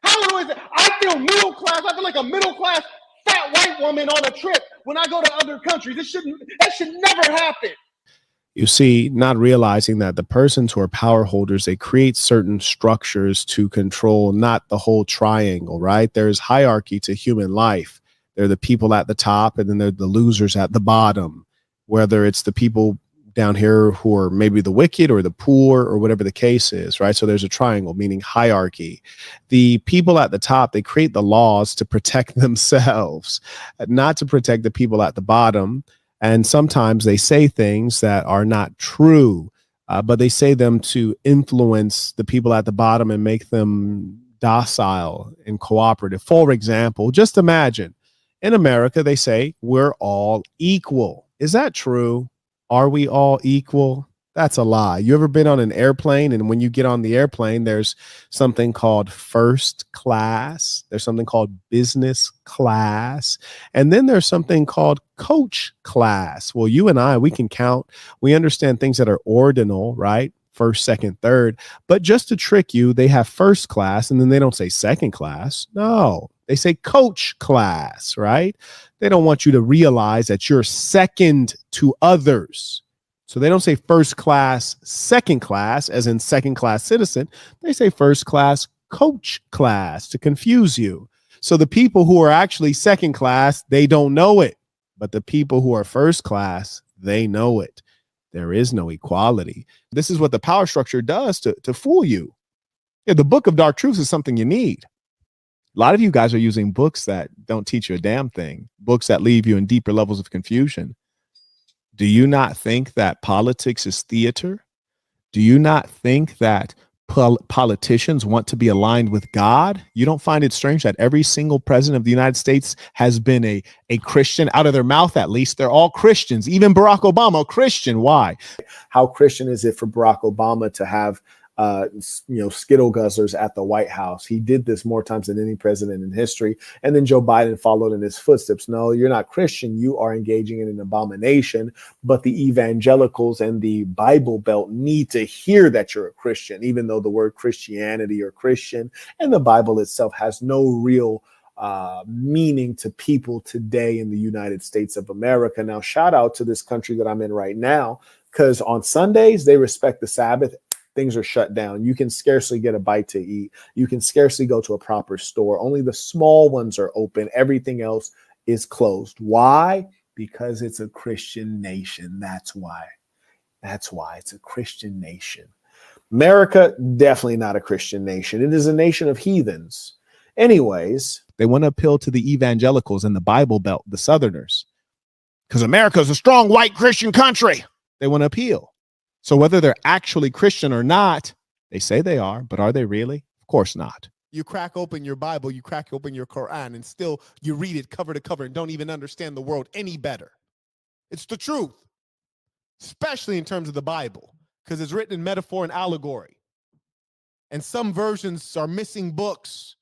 How is it? I feel middle class. I feel like a middle-class fat white woman on a trip when I go to other countries. That should never happen. You see, not realizing that the persons who are power holders, they create certain structures to control not the whole triangle, right? There's hierarchy to human life. They're the people at the top, and then they're the losers at the bottom, whether it's the people down here who are maybe the wicked or the poor or whatever the case is, right? So there's a triangle, meaning hierarchy. The people at the top, they create the laws to protect themselves, not to protect the people at the bottom. And sometimes they say things that are not true, but they say them to influence the people at the bottom and make them docile and cooperative. For example, just imagine in America, they say we're all equal. Is that true? Are we all equal? That's a lie. You ever been on an airplane, and when you get on the airplane, there's something called first class. There's something called business class. And then there's something called coach class. Well, you and I, we can count. We understand things that are ordinal, right? First, second, third. But just to trick you, they have first class, and then they don't say second class. No, they say coach class, right? They don't want you to realize that you're second to others. So they don't say first class, second class, as in second class citizen. They say first class, coach class to confuse you. So the people who are actually second class, they don't know it. But the people who are first class, they know it. There is no equality. This is what the power structure does to fool you. Yeah, the book of dark truths is something you need. A lot of you guys are using books that don't teach you a damn thing, books that leave you in deeper levels of confusion. Do you not think that politics is theater? Do you not think that politicians want to be aligned with God? You don't find it strange that every single president of the United States has been a Christian? Out of their mouth, at least, they're all Christians. Even Barack Obama, a Christian. Why? How Christian is it for Barack Obama to have Skittle guzzlers at the White House? He did this more times than any president in history. And then Joe Biden followed in his footsteps. No, you're not Christian. You are engaging in an abomination. But the evangelicals and the Bible Belt need to hear that you're a Christian, even though the word Christianity or Christian and the Bible itself has no real meaning to people today in the United States of America. Now, shout out to this country that I'm in right now, because on Sundays, they respect the Sabbath. Things are shut down. You can scarcely get a bite to eat. You can scarcely go to a proper store. Only the small ones are open. Everything else is closed. Why? Because it's a Christian nation. That's why. That's why it's a Christian nation. America, definitely not a Christian nation. It is a nation of heathens. Anyways, they want to appeal to the evangelicals in the Bible Belt, the Southerners, because America is a strong white Christian country. They want to appeal. So whether they're actually Christian or not, they say they are, but are they really? Of course not. You crack open your Bible, you crack open your Quran, and still you read it cover to cover and don't even understand the world any better. It's the truth, especially in terms of the Bible, because it's written in metaphor and allegory. And some versions are missing books.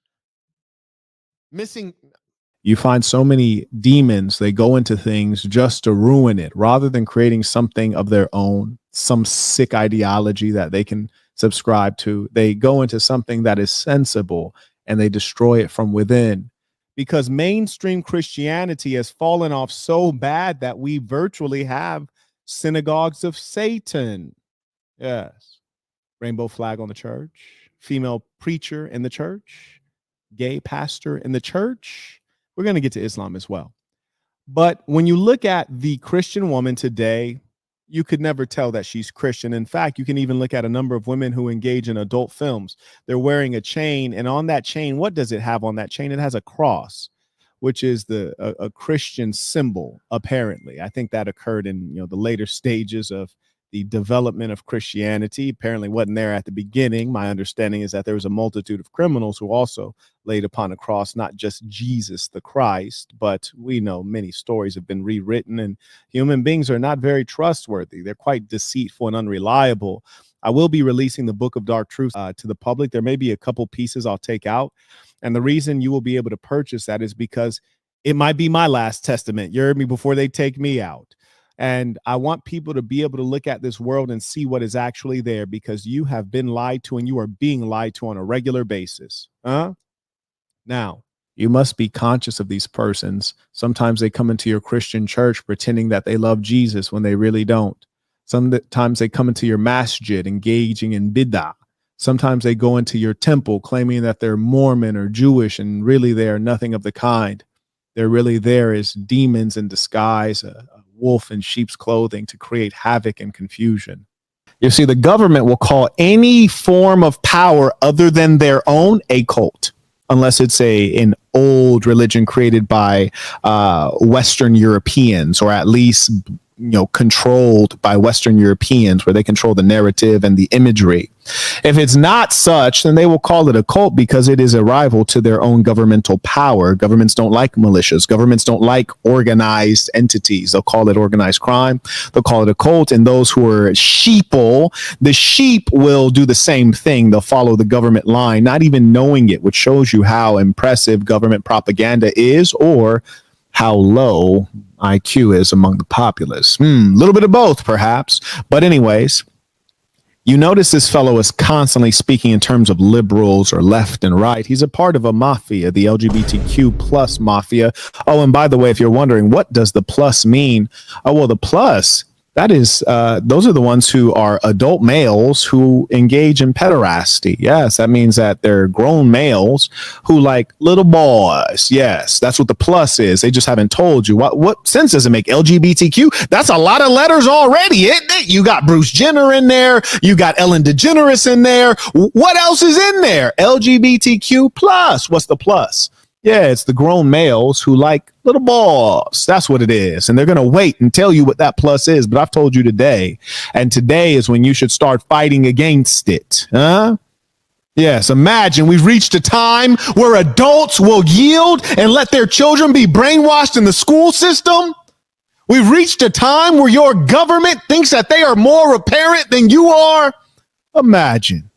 You find so many demons, they go into things just to ruin it rather than creating something of their own, some sick ideology that they can subscribe to. They go into something that is sensible and they destroy it from within, because mainstream Christianity has fallen off so bad that we virtually have synagogues of Satan. Yes. Rainbow flag on the church, female preacher in the church, gay pastor in the church. We're going to get to Islam as well. But when you look at the Christian woman today, you could never tell that she's Christian. In fact, you can even look at a number of women who engage in adult films. They're wearing a chain, and on that chain, what does it have on that chain? It has a cross, which is a Christian symbol, apparently. I think that occurred in the later stages of the development of Christianity. Apparently wasn't there at the beginning. My understanding is that there was a multitude of criminals who also laid upon a cross, not just Jesus the Christ, but we know many stories have been rewritten, and human beings are not very trustworthy. They're quite deceitful and unreliable. I will be releasing the Book of Dark Truths to the public. There may be a couple pieces I'll take out. And the reason you will be able to purchase that is because it might be my last testament. You heard me, before they take me out. And I want people to be able to look at this world and see what is actually there, because you have been lied to and you are being lied to on a regular basis. Now, you must be conscious of these persons. Sometimes they come into your Christian church pretending that they love Jesus when they really don't. Sometimes they come into your masjid engaging in bid'ah. Sometimes they go into your temple claiming that they're Mormon or Jewish, and really they are nothing of the kind. They're really there as demons in disguise, a wolf in sheep's clothing, to create havoc and confusion. You see, the government will call any form of power other than their own a cult, unless it's an old religion created by Western Europeans, or at least controlled by Western Europeans, where they control the narrative and the imagery. If it's not such, then they will call it a cult because it is a rival to their own governmental power. Governments don't like militias. Governments don't like organized entities. They'll call it organized crime. They'll call it a cult. And those who are sheeple, the sheep will do the same thing. They'll follow the government line, not even knowing it, which shows you how impressive government propaganda is, or how low IQ is among the populace. A little bit of both, perhaps. But anyways, you notice this fellow is constantly speaking in terms of liberals or left and right. He's a part of a mafia, the LGBTQ plus mafia. Oh, and by the way, if you're wondering, what does the plus mean? Oh, well, the plus, that is, those are the ones who are adult males who engage in pederasty. Yes, that means that they're grown males who like little boys. Yes, that's what the plus is. They just haven't told you. What sense does it make? LGBTQ? That's a lot of letters already, isn't it? You got Bruce Jenner in there. You got Ellen DeGeneres in there. What else is in there? LGBTQ plus. What's the plus? Yeah, it's the grown males who like little boys. That's what it is. And they're going to wait and tell you what that plus is. But I've told you today. And today is when you should start fighting against it. Yes, imagine we've reached a time where adults will yield and let their children be brainwashed in the school system. We've reached a time where your government thinks that they are more apparent than you are. Imagine.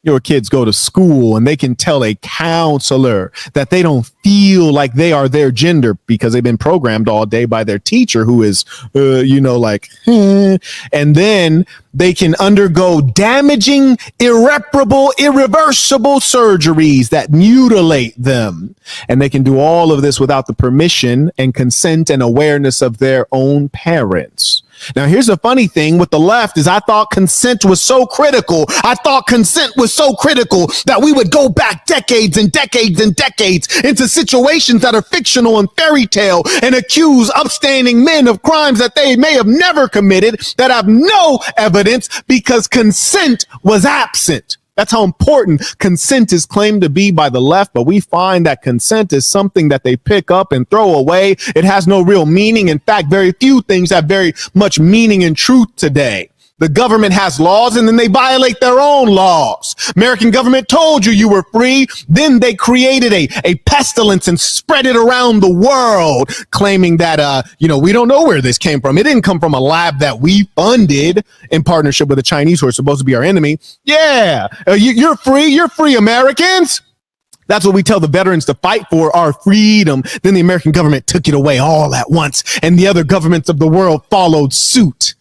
Your kids go to school and they can tell a counselor that they don't feel like they are their gender because they've been programmed all day by their teacher who is, and then they can undergo damaging, irreparable, irreversible surgeries that mutilate them. And they can do all of this without the permission and consent and awareness of their own parents. Now, here's the funny thing with the left is I thought consent was so critical. I thought consent was so critical that we would go back decades and decades and decades into situations that are fictional and fairy tale and accuse upstanding men of crimes that they may have never committed that have no evidence because consent was absent. That's how important consent is claimed to be by the left, but we find that consent is something that they pick up and throw away. It has no real meaning. In fact, very few things have very much meaning and truth today. The government has laws and then they violate their own laws. American government told you were free. Then they created a pestilence and spread it around the world, claiming that, we don't know where this came from. It didn't come from a lab that we funded in partnership with the Chinese, who are supposed to be our enemy. Yeah, you're free. You're free, Americans. That's what we tell the veterans to fight for, our freedom. Then the American government took it away all at once, and the other governments of the world followed suit.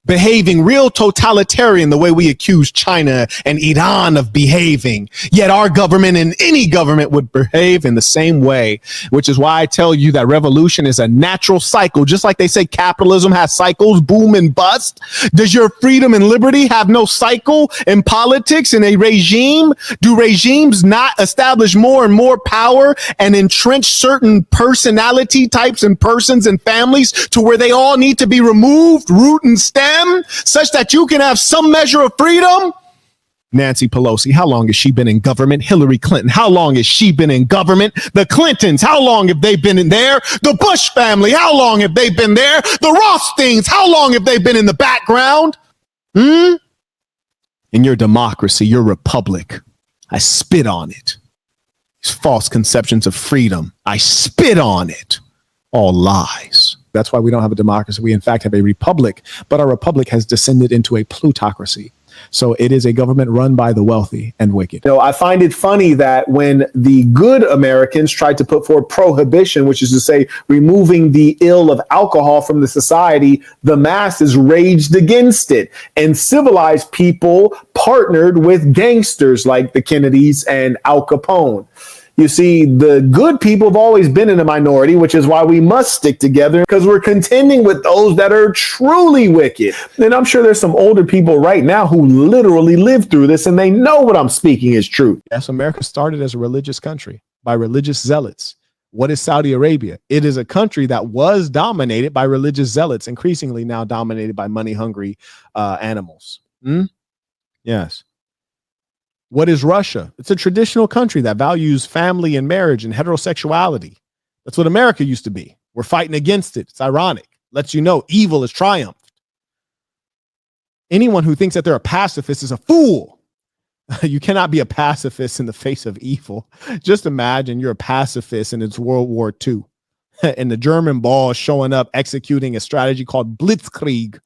behaving real totalitarian the way we accuse China and Iran of behaving. Yet our government and any government would behave in the same way, which is why I tell you that revolution is a natural cycle. Just like they say capitalism has cycles, boom and bust. Does your freedom and liberty have no cycle in politics in a regime? Do regimes not establish more and more power and entrench certain personality types and persons and families to where they all need to be removed, root and stem, such that you can have some measure of freedom? Nancy Pelosi, how long has she been in government? Hillary Clinton, how long has she been in government? The Clintons, how long have they been in there? The Bush family, how long have they been there? The Rothsteins, how long have they been in the background? In your democracy, your republic, I spit on it. These false conceptions of freedom, I spit on it. All lies. That's why we don't have a democracy. We, in fact, have a republic, but our republic has descended into a plutocracy. So it is a government run by the wealthy and wicked. You know, I find it funny that when the good Americans tried to put forward prohibition, which is to say removing the ill of alcohol from the society, the masses raged against it. And civilized people partnered with gangsters like the Kennedys and Al Capone. You see, the good people have always been in a minority, which is why we must stick together, because we're contending with those that are truly wicked. And I'm sure there's some older people right now who literally lived through this and they know what I'm speaking is true. Yes, America started as a religious country by religious zealots. What is Saudi Arabia? It is a country that was dominated by religious zealots, increasingly now dominated by money-hungry animals. Yes. What is Russia? It's a traditional country that values family and marriage and heterosexuality. That's what America used to be. We're fighting against it. It's ironic. Lets you know evil has triumphed. Anyone who thinks that they're a pacifist is a fool. You cannot be a pacifist in the face of evil. Just imagine you're a pacifist and it's World War II. And the German ball is showing up executing a strategy called Blitzkrieg,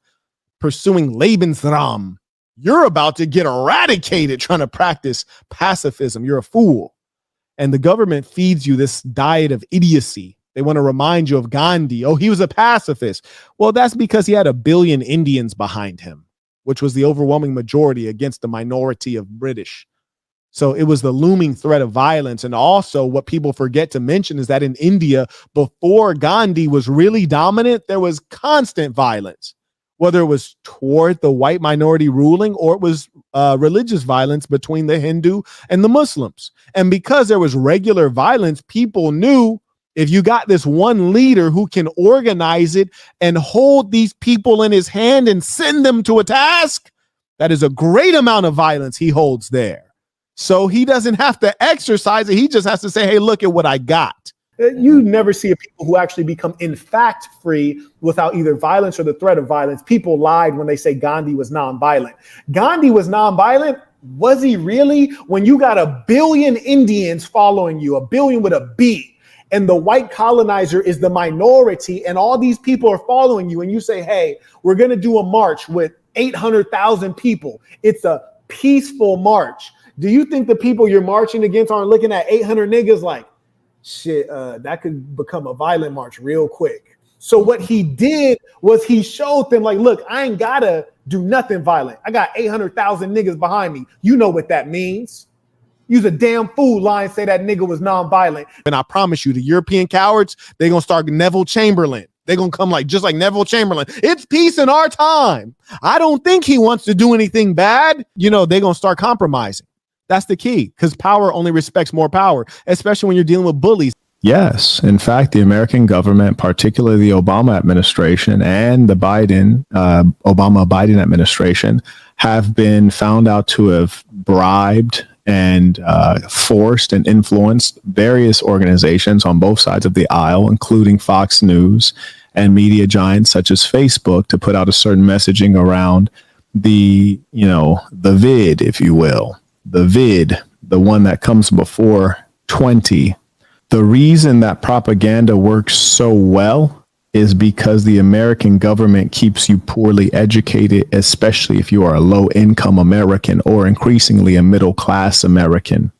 pursuing Lebensraum. You're about to get eradicated trying to practice pacifism. You're a fool. And the government feeds you this diet of idiocy. They want to remind you of Gandhi. Oh, he was a pacifist. Well, that's because he had 1 billion Indians behind him, which was the overwhelming majority against the minority of British. So it was the looming threat of violence. And also what people forget to mention is that in India, before Gandhi was really dominant, there was constant violence, whether it was toward the white minority ruling or it was religious violence between the Hindu and the Muslims. And because there was regular violence, people knew if you got this one leader who can organize it and hold these people in his hand and send them to a task, that is a great amount of violence he holds there. So he doesn't have to exercise it. He just has to say, hey, look at what I got. You never see a people who actually become in fact free without either violence or the threat of violence. People lied when they say Gandhi was nonviolent. Gandhi was nonviolent. Was he really? When you got 1 billion Indians following you, 1 billion with a B, and the white colonizer is the minority and all these people are following you and you say, hey, we're going to do a march with 800,000 people. It's a peaceful march. Do you think the people you're marching against aren't looking at 800 niggas like, shit, that could become a violent march real quick? So what he did was he showed them like, look, I ain't gotta do nothing violent. I got 800,000 niggas behind me. You know what that means. You's a damn fool lying, say that nigga was nonviolent. And I promise you, the European cowards, they're gonna start Neville Chamberlain. They're gonna come like just like Neville Chamberlain. It's peace in our time. I don't think he wants to do anything bad. You know, they're gonna start compromising. That's the key, because power only respects more power, especially when you're dealing with bullies. Yes. In fact, the American government, particularly the Obama administration and the Obama-Biden administration, have been found out to have bribed and forced and influenced various organizations on both sides of the aisle, including Fox News and media giants such as Facebook, to put out a certain messaging around the vid, if you will. The vid, the one that comes before 20. The reason that propaganda works so well is because the American government keeps you poorly educated, especially if you are a low-income American or increasingly a middle-class American.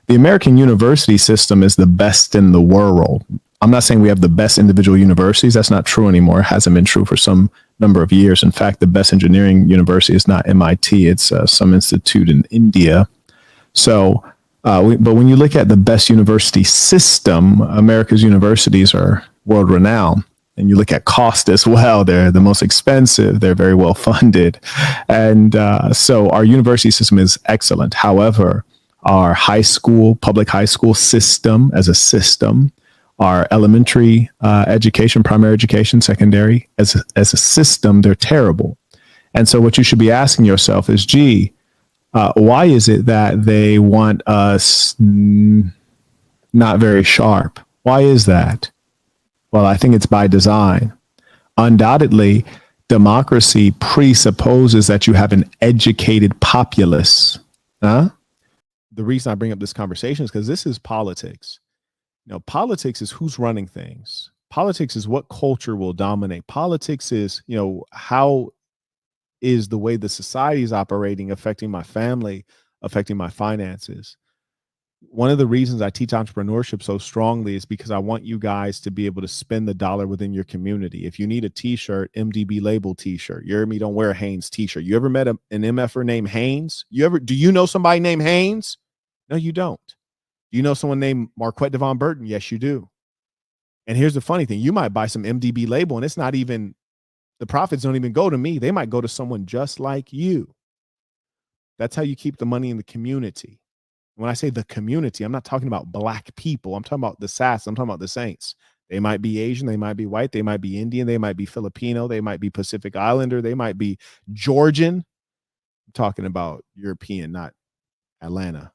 The American university system is the best in the world. I'm not saying we have the best individual universities. That's not true anymore. It hasn't been true for some number of years. In fact, the best engineering university is not MIT, it's some institute in India. So, but when you look at the best university system, America's universities are world renowned. And you look at cost as well, they're the most expensive, they're very well funded. And so our university system is excellent. However, our public high school system as a system, our elementary education, primary education, secondary, as a system, they're terrible. And so what you should be asking yourself is, why is it that they want us not very sharp? Why is that? Well, I think it's by design. Undoubtedly, democracy presupposes that you have an educated populace. The reason I bring up this conversation is because this is politics. Politics is who's running things. Politics is what culture will dominate. Politics is, how is the way the society is operating affecting my family, affecting my finances. One of the reasons I teach entrepreneurship so strongly is because I want you guys to be able to spend the dollar within your community. If you need a t-shirt, MDB label t-shirt. You heard me, don't wear a Hanes t-shirt. You ever met an MFer named Haynes? Do you know somebody named Haynes? No, you don't. Do you know someone named Marquette Devon Burton? Yes, you do. And here's the funny thing. You might buy some MDB label and it's not even, the profits don't even go to me. They might go to someone just like you. That's how you keep the money in the community. When I say the community, I'm not talking about black people. I'm talking about the saints. I'm talking about the saints. They might be Asian. They might be white. They might be Indian. They might be Filipino. They might be Pacific Islander. They might be Georgian. I'm talking about European, not Atlanta.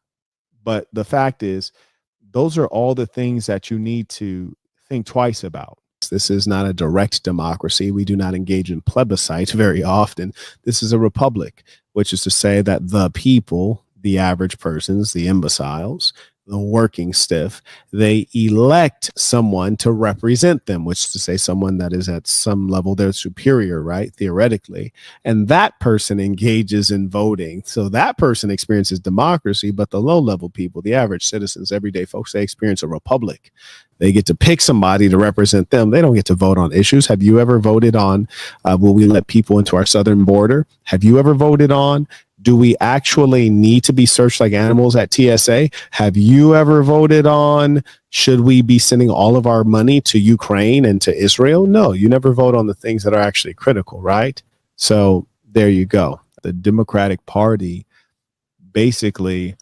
But the fact is, those are all the things that you need to think twice about. This is not a direct democracy. We do not engage in plebiscite very often. This is a republic, which is to say that the people, the average persons, the imbeciles, the working stiff, they elect someone to represent them, which is to say someone that is at some level their superior, right? Theoretically. And that person engages in voting. So that person experiences democracy, but the low level people, the average citizens, everyday folks, they experience a republic. They get to pick somebody to represent them. They don't get to vote on issues. Have you ever voted on, will we let people into our southern border? Have you ever voted on, do we actually need to be searched like animals at TSA? Have you ever voted on, should we be sending all of our money to Ukraine and to Israel? No, you never vote on the things that are actually critical, right? So there you go. The Democratic Party basically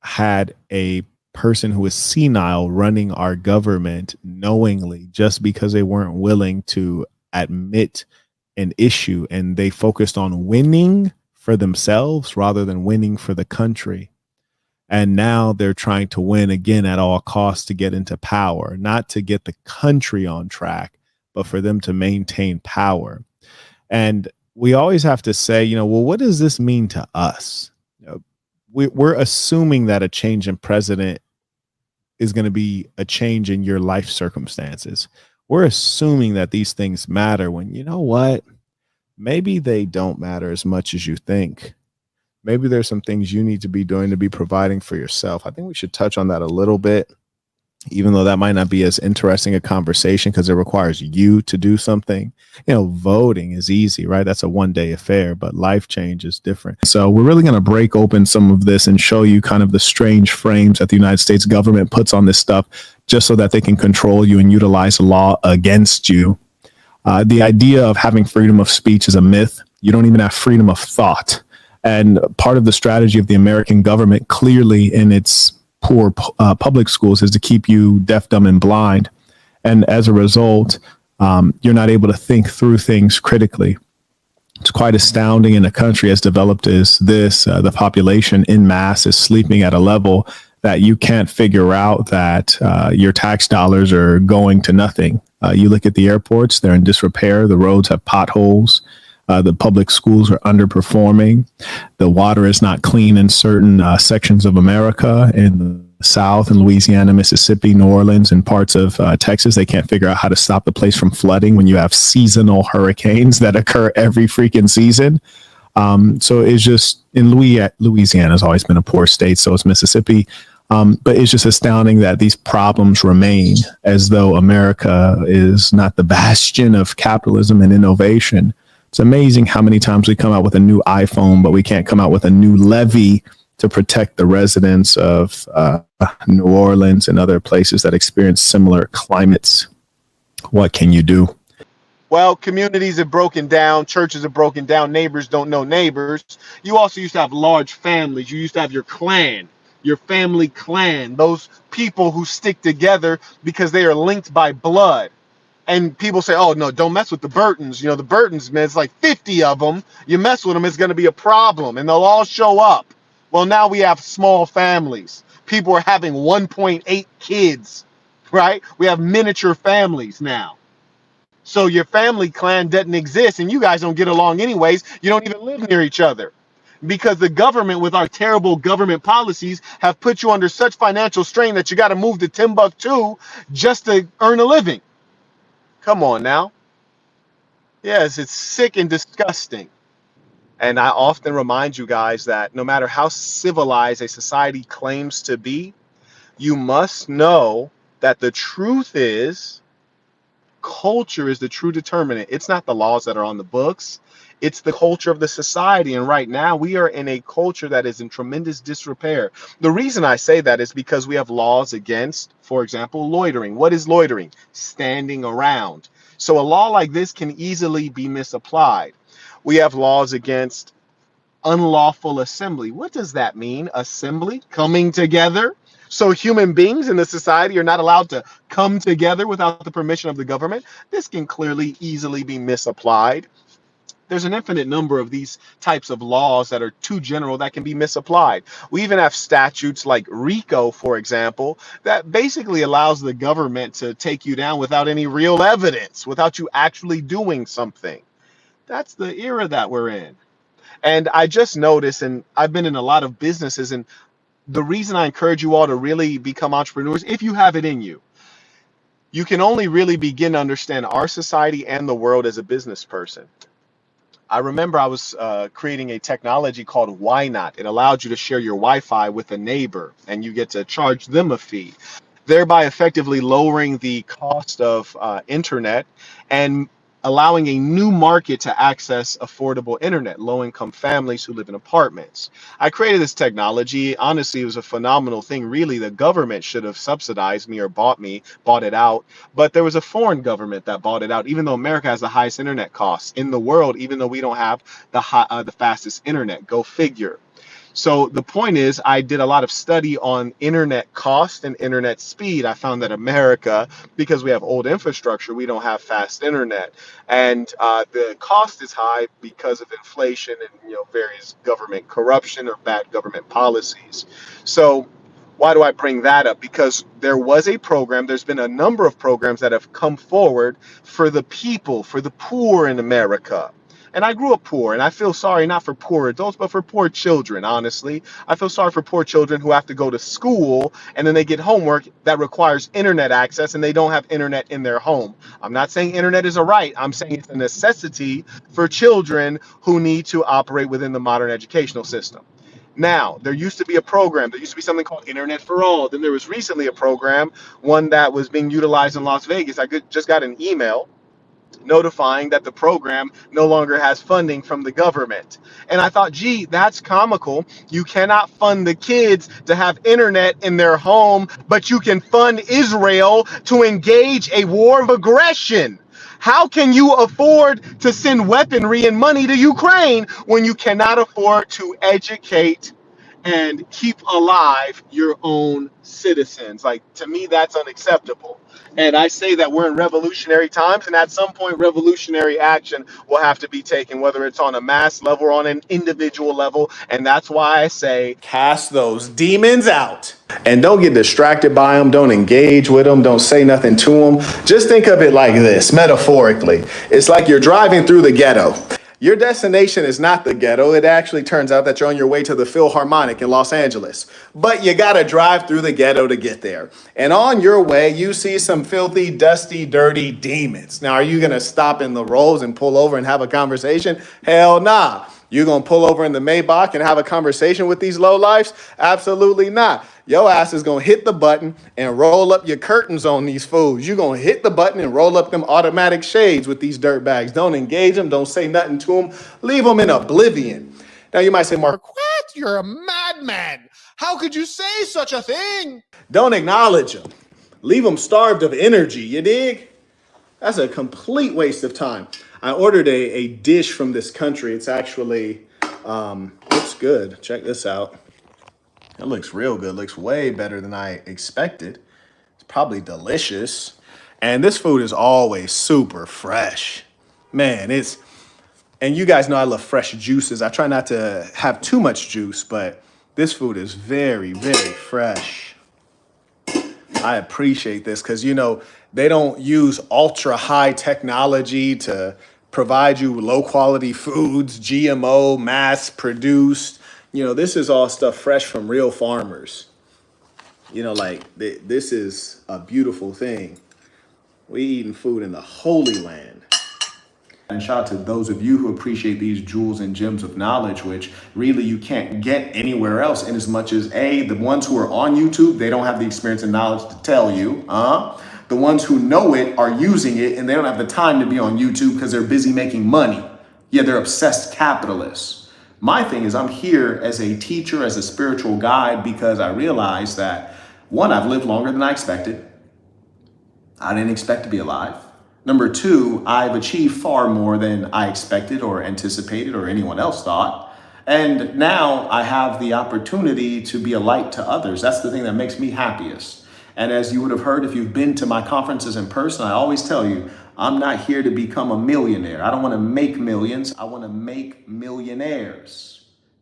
had a person who is senile running our government knowingly, just because they weren't willing to admit an issue, and they focused on winning for themselves rather than winning for the country. And now they're trying to win again at all costs to get into power, not to get the country on track, but for them to maintain power. And we always have to say, well, what does this mean to us? We're assuming that a change in president is going to be a change in your life circumstances. We're assuming that these things matter when, you know what? Maybe they don't matter as much as you think. Maybe there's some things you need to be doing to be providing for yourself. I think we should touch on that a little bit, even though that might not be as interesting a conversation because it requires you to do something. Voting is easy, right? That's a one-day affair, but life change is different. So we're really going to break open some of this and show you kind of the strange frames that the United States government puts on this stuff just so that they can control you and utilize law against you. The idea of having freedom of speech is a myth. You don't even have freedom of thought. And part of the strategy of the American government, clearly in its poor public schools, is to keep you deaf, dumb, and blind. And as a result, you're not able to think through things critically. It's quite astounding in a country as developed as this. The population in mass is sleeping at a level that you can't figure out that your tax dollars are going to nothing. You look at the airports, they're in disrepair. The roads have potholes. The public schools are underperforming. The water is not clean in certain sections of America. In the South, in Louisiana, Mississippi, New Orleans, and parts of Texas, they can't figure out how to stop the place from flooding when you have seasonal hurricanes that occur every freaking season. So it's just, in Louisiana has always been a poor state. So is Mississippi. But it's just astounding that these problems remain, as though America is not the bastion of capitalism and innovation. It's amazing how many times we come out with a new iPhone, but we can't come out with a new levy to protect the residents of New Orleans and other places that experience similar climates. What can you do? Well, communities have broken down, churches have broken down, neighbors don't know neighbors. You also used to have large families. You used to have your clan, your family clan, those people who stick together because they are linked by blood. And people say, oh, no, don't mess with the Burtons. You know, the Burtons, man, it's like 50 of them. You mess with them, it's going to be a problem. And they'll all show up. Well, now we have small families. People are having 1.8 kids, right? We have miniature families now. So your family clan doesn't exist, and you guys don't get along anyways. You don't even live near each other because the government, with our terrible government policies, have put you under such financial strain that you got to move to Timbuktu just to earn a living. Come on now. Yes, it's sick and disgusting. And I often remind you guys that no matter how civilized a society claims to be, you must know that the truth is culture is the true determinant. It's not the laws that are on the books. It's the culture of the society. And right now we are in a culture that is in tremendous disrepair. The reason I say that is because we have laws against, for example, loitering. What is loitering? Standing around. So a law like this can easily be misapplied. We have laws against unlawful assembly. What does that mean? Assembly, coming together. So human beings in the society are not allowed to come together without the permission of the government. This can clearly easily be misapplied. There's an infinite number of these types of laws that are too general that can be misapplied. We even have statutes like RICO, for example, that basically allows the government to take you down without any real evidence, without you actually doing something. That's the era that we're in. And I just noticed, and I've been in a lot of businesses, and the reason I encourage you all to really become entrepreneurs, if you have it in you, you can only really begin to understand our society and the world as a business person. I remember I was creating a technology called Why Not. It allowed you to share your Wi-Fi with a neighbor, and you get to charge them a fee, thereby effectively lowering the cost of internet and allowing a new market to access affordable internet, low-income families who live in apartments. I created this technology. Honestly, it was a phenomenal thing. Really, the government should have subsidized me or bought it out. But there was a foreign government that bought it out, even though America has the highest internet costs in the world, even though we don't have the fastest internet. Go figure. So the point is, I did a lot of study on internet cost and internet speed. I found that America, because we have old infrastructure, we don't have fast internet, and the cost is high because of inflation and various government corruption or bad government policies. So why do I bring that up? Because there was a program, there's been a number of programs that have come forward for the people, for the poor in America. And I grew up poor, and I feel sorry not for poor adults, but for poor children, honestly. I feel sorry for poor children who have to go to school, and then they get homework that requires internet access, and they don't have internet in their home. I'm not saying internet is a right. I'm saying it's a necessity for children who need to operate within the modern educational system. Now, there used to be a program. There used to be something called Internet for All. Then there was recently a program, one that was being utilized in Las Vegas. I just got an email notifying that the program no longer has funding from the government. And I thought, gee, that's comical. You cannot fund the kids to have internet in their home, but you can fund Israel to engage a war of aggression. How can you afford to send weaponry and money to Ukraine when you cannot afford to educate and keep alive your own citizens? Like, to me, that's unacceptable. And I say that we're in revolutionary times, and at some point, revolutionary action will have to be taken, whether it's on a mass level or on an individual level. And that's why I say, cast those demons out. And don't get distracted by them. Don't engage with them. Don't say nothing to them. Just think of it like this, metaphorically. It's like you're driving through the ghetto. Your destination is not the ghetto. It actually turns out that you're on your way to the Philharmonic in Los Angeles. But you gotta drive through the ghetto to get there. And on your way, you see some filthy, dusty, dirty demons. Now, are you gonna stop in the roads and pull over and have a conversation? Hell nah. You gonna pull over in the Maybach and have a conversation with these lowlifes? Absolutely not. Your ass is gonna hit the button and roll up your curtains on these fools. You gonna hit the button and roll up them automatic shades with these dirt bags. Don't engage them. Don't say nothing to them. Leave them in oblivion. Now you might say, Mark, What? You're a madman. How could you say such a thing? don't acknowledge them. Leave them starved of energy. You dig? That's a complete waste of time. I ordered a dish from this country. It's actually, looks good. Check this out. It looks real good. Looks way better than I expected. It's probably delicious. And this food is always super fresh. Man, and you guys know I love fresh juices. I try not to have too much juice, but this food is very, very fresh. I appreciate this because, they don't use ultra high technology to provide you low quality foods, GMO, mass produced. This is all stuff fresh from real farmers. This is a beautiful thing. We eating food in the Holy Land. And shout out to those of you who appreciate these jewels and gems of knowledge, which really you can't get anywhere else, in as much as the ones who are on YouTube, they don't have the experience and knowledge to tell you. The ones who know it are using it, and they don't have the time to be on YouTube because they're busy making money. Yeah, they're obsessed capitalists. My thing is, I'm here as a teacher, as a spiritual guide, because I realize that, one, I've lived longer than I expected. I didn't expect to be alive. Number two, I've achieved far more than I expected or anticipated or anyone else thought. And now I have the opportunity to be a light to others. That's the thing that makes me happiest. And as you would have heard if you've been to my conferences in person, I always tell you, I'm not here to become a millionaire. I don't want to make millions. I want to make millionaires.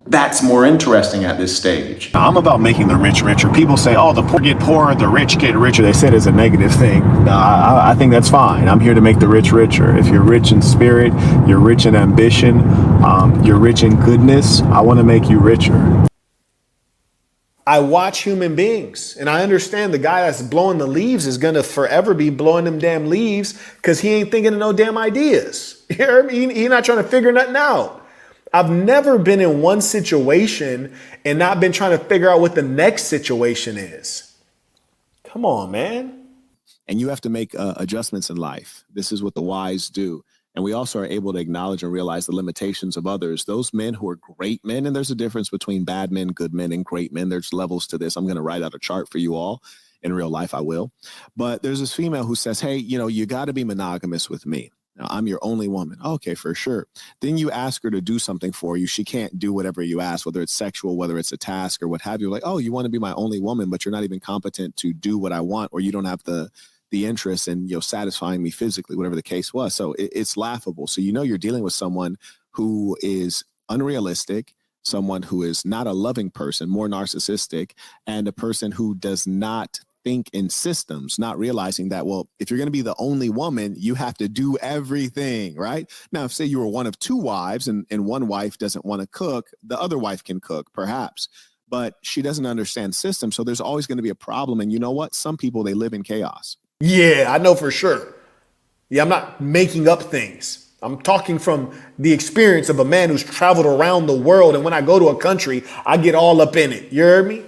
That's more interesting at this stage. I'm about making the rich richer. People say, oh, the poor get poorer, the rich get richer. They said it's a negative thing. No, I think that's fine. I'm here to make the rich richer. If you're rich in spirit, you're rich in ambition, you're rich in goodness, I want to make you richer. I watch human beings, and I understand the guy that's blowing the leaves is going to forever be blowing them damn leaves because he ain't thinking of no damn ideas. You know what I mean? He's not trying to figure nothing out. I've never been in one situation and not been trying to figure out what the next situation is. Come on, man. And you have to make adjustments in life. This is what the wise do. And we also are able to acknowledge and realize the limitations of others. Those men who are great men, and there's a difference between bad men, good men, and great men. There's levels to this. I'm going to write out a chart for you all. In real life, I will. But there's this female who says, hey, you got to be monogamous with me. Now, I'm your only woman. Okay, for sure. Then you ask her to do something for you. She can't do whatever you ask, whether it's sexual, whether it's a task or what have you. Like, oh, you want to be my only woman, but you're not even competent to do what I want, or you don't have the interest in satisfying me physically, whatever the case was. So it's laughable. So you're dealing with someone who is unrealistic, someone who is not a loving person, more narcissistic, and a person who does not think in systems, not realizing that, well, if you're going to be the only woman, you have to do everything, right? Now, if say you were one of two wives and one wife doesn't want to cook, the other wife can cook, perhaps, but she doesn't understand systems. So there's always going to be a problem. And you know what? Some people, they live in chaos. Yeah, I know for sure. Yeah, I'm not making up things. I'm talking from the experience of a man who's traveled around the world. And when I go to a country, I get all up in it. You heard me?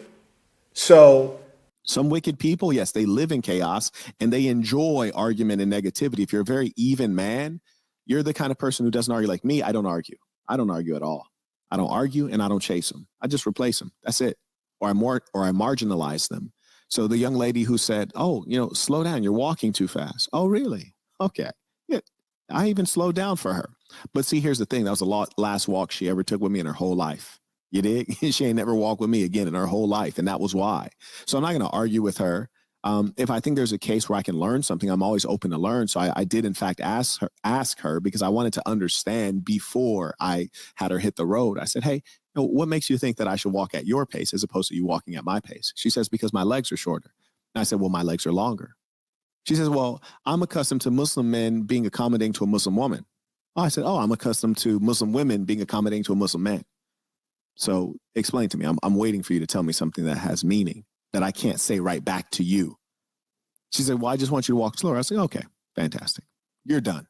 So some wicked people, yes, they live in chaos and they enjoy argument and negativity. If you're a very even man, you're the kind of person who doesn't argue. Like me, I don't argue. I don't argue at all. I don't argue and I don't chase them. I just replace them. That's it. Or I marginalize them. So the young lady who said, oh, slow down, you're walking too fast. Oh, really? Okay. Yeah, I even slowed down for her. But see, here's the thing. That was the last walk she ever took with me in her whole life. You dig? She ain't never walked with me again in her whole life. And that was why. So I'm not going to argue with her. If I think there's a case where I can learn something, I'm always open to learn. So I did, in fact, ask her because I wanted to understand before I had her hit the road. I said, hey, what makes you think that I should walk at your pace as opposed to you walking at my pace? She says, because my legs are shorter. And I said, well, my legs are longer. She says, well, I'm accustomed to Muslim men being accommodating to a Muslim woman. Oh, I said, oh, I'm accustomed to Muslim women being accommodating to a Muslim man. So explain to me. I'm waiting for you to tell me something that has meaning that I can't say right back to you. She said, well, I just want you to walk slower. I said, okay, fantastic. You're done.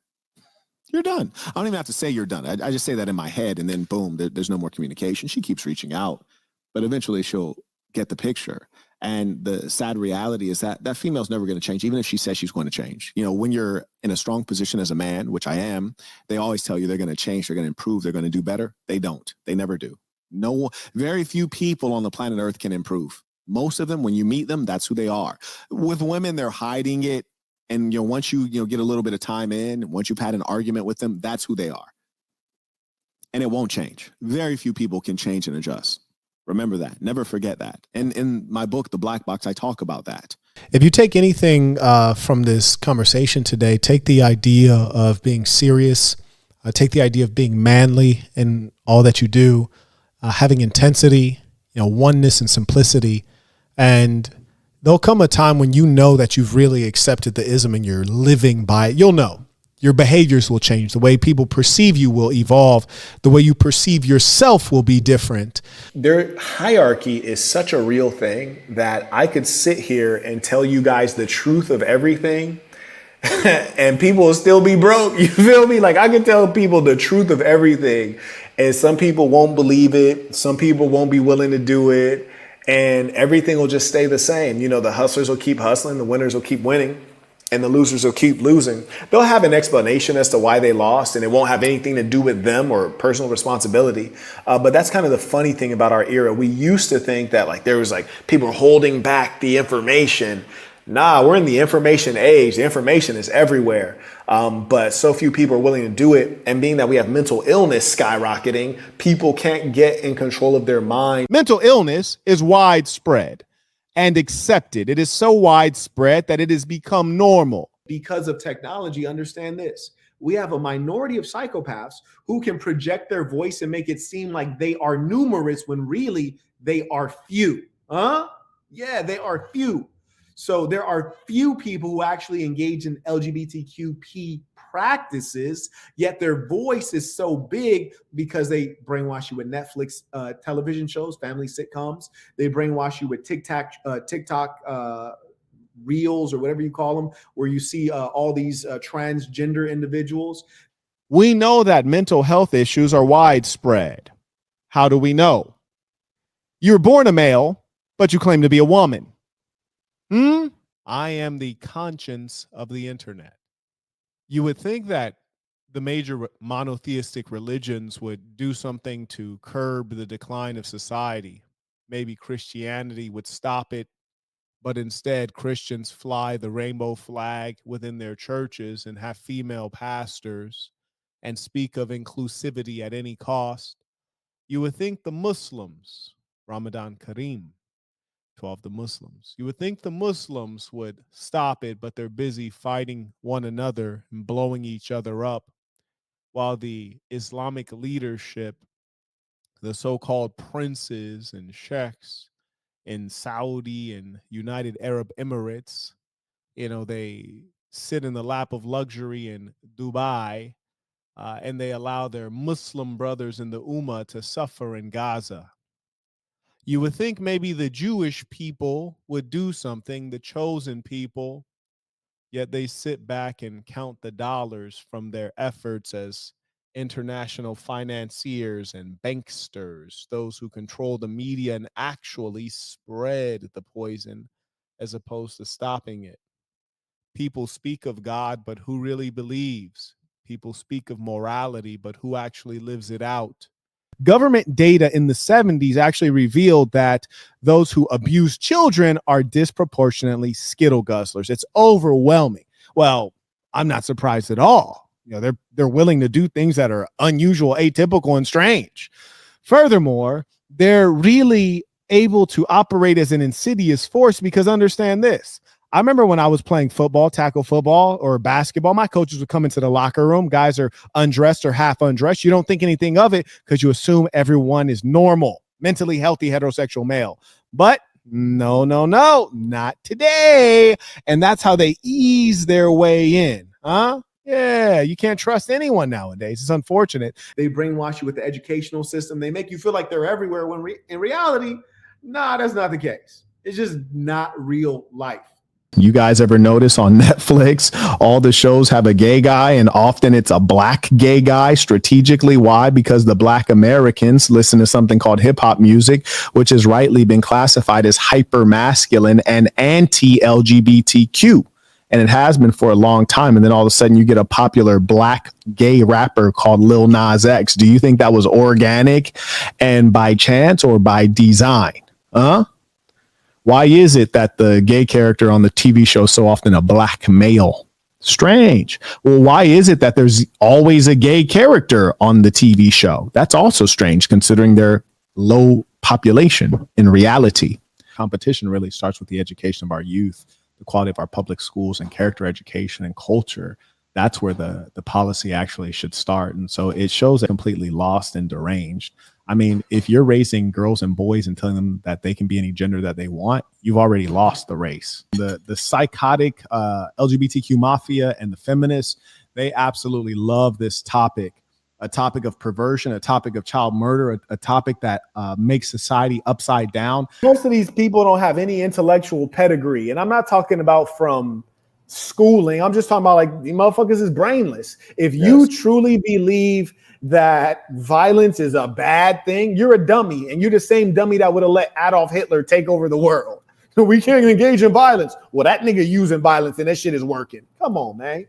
You're done. I don't even have to say you're done. I just say that in my head, and then boom, there's no more communication. She keeps reaching out, but eventually she'll get the picture. And the sad reality is that that female's never going to change, even if she says she's going to change. You know, when you're in a strong position as a man, which I am, they always tell you they're going to change, they're going to improve, they're going to do better. They don't. They never do. No, very few people on the planet Earth can improve. Most of them, when you meet them, that's who they are. With women, they're hiding it. And once you get a little bit of time in, once you've had an argument with them, that's who they are. And it won't change. Very few people can change and adjust. Remember that. Never forget that. And in my book, The Black Box, I talk about that. If you take anything from this conversation today, take the idea of being serious, take the idea of being manly in all that you do, having intensity, oneness and simplicity. And there'll come a time when you know that you've really accepted the ism and you're living by it. You'll know. Your behaviors will change. The way people perceive you will evolve. The way you perceive yourself will be different. Their hierarchy is such a real thing that I could sit here and tell you guys the truth of everything and people will still be broke. You feel me? Like, I can tell people the truth of everything and some people won't believe it. Some people won't be willing to do it, and everything will just stay the same. The hustlers will keep hustling. The winners will keep winning. And the losers will keep losing. They'll have an explanation as to why they lost, and it won't have anything to do with them or personal responsibility. But that's kind of the funny thing about our era. We used to think that there was people holding back the information. Nah, we're in the information age. The information is everywhere. But so few people are willing to do it. And being that we have mental illness skyrocketing, people can't get in control of their mind. Mental illness is widespread and accepted. It is so widespread that it has become normal. Because of technology, understand this. We have a minority of psychopaths who can project their voice and make it seem like they are numerous when really they are few. Yeah, they are few. So there are few people who actually engage in LGBTQP practices, yet their voice is so big because they brainwash you with Netflix television shows, family sitcoms. They brainwash you with TikTok reels or whatever you call them, where you see all these transgender individuals. We know that mental health issues are widespread. How do we know? You were born a male, but you claim to be a woman. I am the conscience of the internet. You would think that the major monotheistic religions would do something to curb the decline of society. Maybe Christianity would stop it, but instead Christians fly the rainbow flag within their churches and have female pastors and speak of inclusivity at any cost. You would think the Muslims, Ramadan Kareem, to all of the Muslims. You would think the Muslims would stop it, but they're busy fighting one another and blowing each other up, while the Islamic leadership, the so-called princes and sheikhs in Saudi and United Arab Emirates, they sit in the lap of luxury in Dubai, and they allow their Muslim brothers in the Ummah to suffer in Gaza. You would think maybe the Jewish people would do something, the chosen people, yet they sit back and count the dollars from their efforts as international financiers and banksters, those who control the media and actually spread the poison as opposed to stopping it. People speak of God, but who really believes? People speak of morality, but who actually lives it out? Government data in the 70s actually revealed that those who abuse children are disproportionately Skittle guzzlers. It's overwhelming. Well, I'm not surprised at all. They're willing to do things that are unusual, atypical, and strange. Furthermore, they're really able to operate as an insidious force because understand this. I remember when I was playing football, tackle football or basketball, my coaches would come into the locker room. Guys are undressed or half undressed. You don't think anything of it because you assume everyone is normal, mentally healthy, heterosexual male. But no, not today. And that's how they ease their way in. Yeah, you can't trust anyone nowadays. It's unfortunate. They brainwash you with the educational system. They make you feel like they're everywhere when in reality, nah, that's not the case. It's just not real life. You guys ever notice on Netflix, all the shows have a gay guy, and often it's a black gay guy strategically? Why? Because the black Americans listen to something called hip hop music, which has rightly been classified as hyper masculine and anti LGBTQ. And it has been for a long time. And then all of a sudden you get a popular black gay rapper called Lil Nas X. Do you think that was organic and by chance or by design? Why is it that the gay character on the TV show is so often a black male? Strange. Well, why is it that there's always a gay character on the TV show? That's also strange considering their low population in reality. Competition really starts with the education of our youth, the quality of our public schools and character education and culture. That's where the policy actually should start. And so it shows it completely lost and deranged. I mean, if you're raising girls and boys and telling them that they can be any gender that they want, you've already lost the race. The psychotic LGBTQ mafia and the feminists, they absolutely love this topic, a topic of perversion, a topic of child murder, a topic that makes society upside down. Most of these people don't have any intellectual pedigree. And I'm not talking about from schooling. I'm just talking about like the motherfuckers is brainless. If you truly believe that violence is a bad thing, you're a dummy, and you're the same dummy that would have let Adolf Hitler take over the world. We can't engage in violence. Well, that nigga using violence and that shit is working. Come on, man.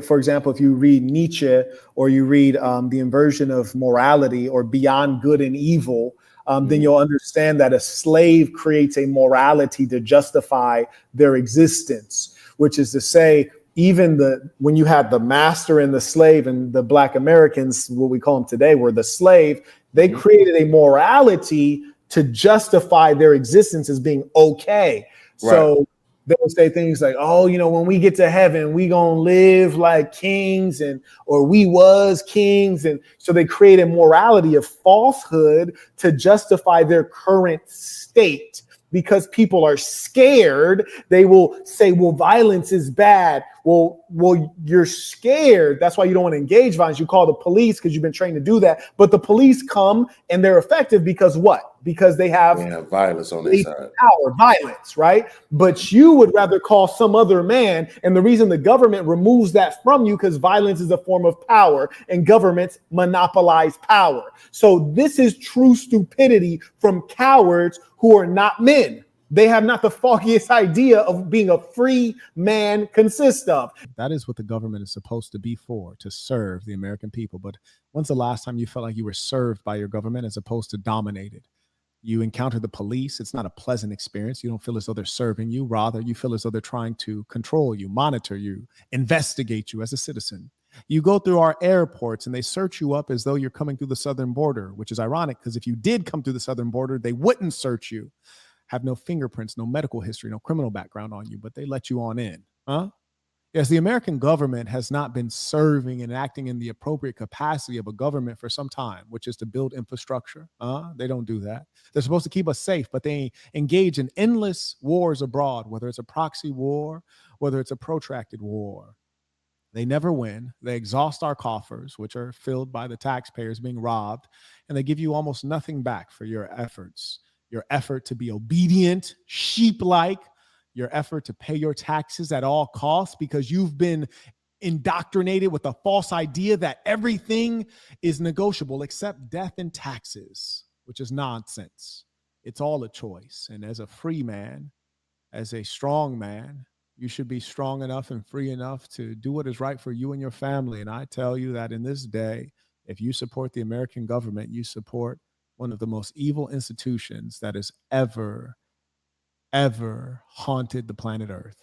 For example, if you read Nietzsche or you read The Inversion of Morality or Beyond Good and Evil, then you'll understand that a slave creates a morality to justify their existence, which is to say, even when you had the master and the slave, and the black Americans, what we call them today, were the slave, they created a morality to justify their existence as being okay. Right. So they would say things like, oh, when we get to heaven, we gonna live like kings, or we was kings. And so they create a morality of falsehood to justify their current state. Because people are scared, they will say, well, violence is bad. Well, you're scared. That's why you don't want to engage violence. You call the police because you've been trained to do that. But the police come and they're effective because what? Because they have violence on their side. Power, violence, right? But you would rather call some other man. And the reason the government removes that from you, because violence is a form of power and governments monopolize power. So this is true stupidity from cowards who are not men. They have not the foggiest idea of being a free man consists of. That is what the government is supposed to be for, to serve the American people. But when's the last time you felt like you were served by your government as opposed to dominated? You encounter the police. It's not a pleasant experience. You don't feel as though they're serving you. Rather, you feel as though they're trying to control you, monitor you, investigate you as a citizen. You go through our airports and they search you up as though you're coming through the southern border, which is ironic because if you did come through the southern border, they wouldn't search you. Have no fingerprints, no medical history, no criminal background on you, but they let you on in. Yes, the American government has not been serving and acting in the appropriate capacity of a government for some time, which is to build infrastructure. They don't do that. They're supposed to keep us safe, but they engage in endless wars abroad, whether it's a proxy war, whether it's a protracted war. They never win. They exhaust our coffers, which are filled by the taxpayers being robbed, and they give you almost nothing back for your efforts. Your effort to be obedient, sheep-like, your effort to pay your taxes at all costs because you've been indoctrinated with a false idea that everything is negotiable except death and taxes, which is nonsense. It's all a choice. And as a free man, as a strong man, you should be strong enough and free enough to do what is right for you and your family. And I tell you that in this day, if you support the American government, you support one of the most evil institutions that has ever haunted the planet Earth.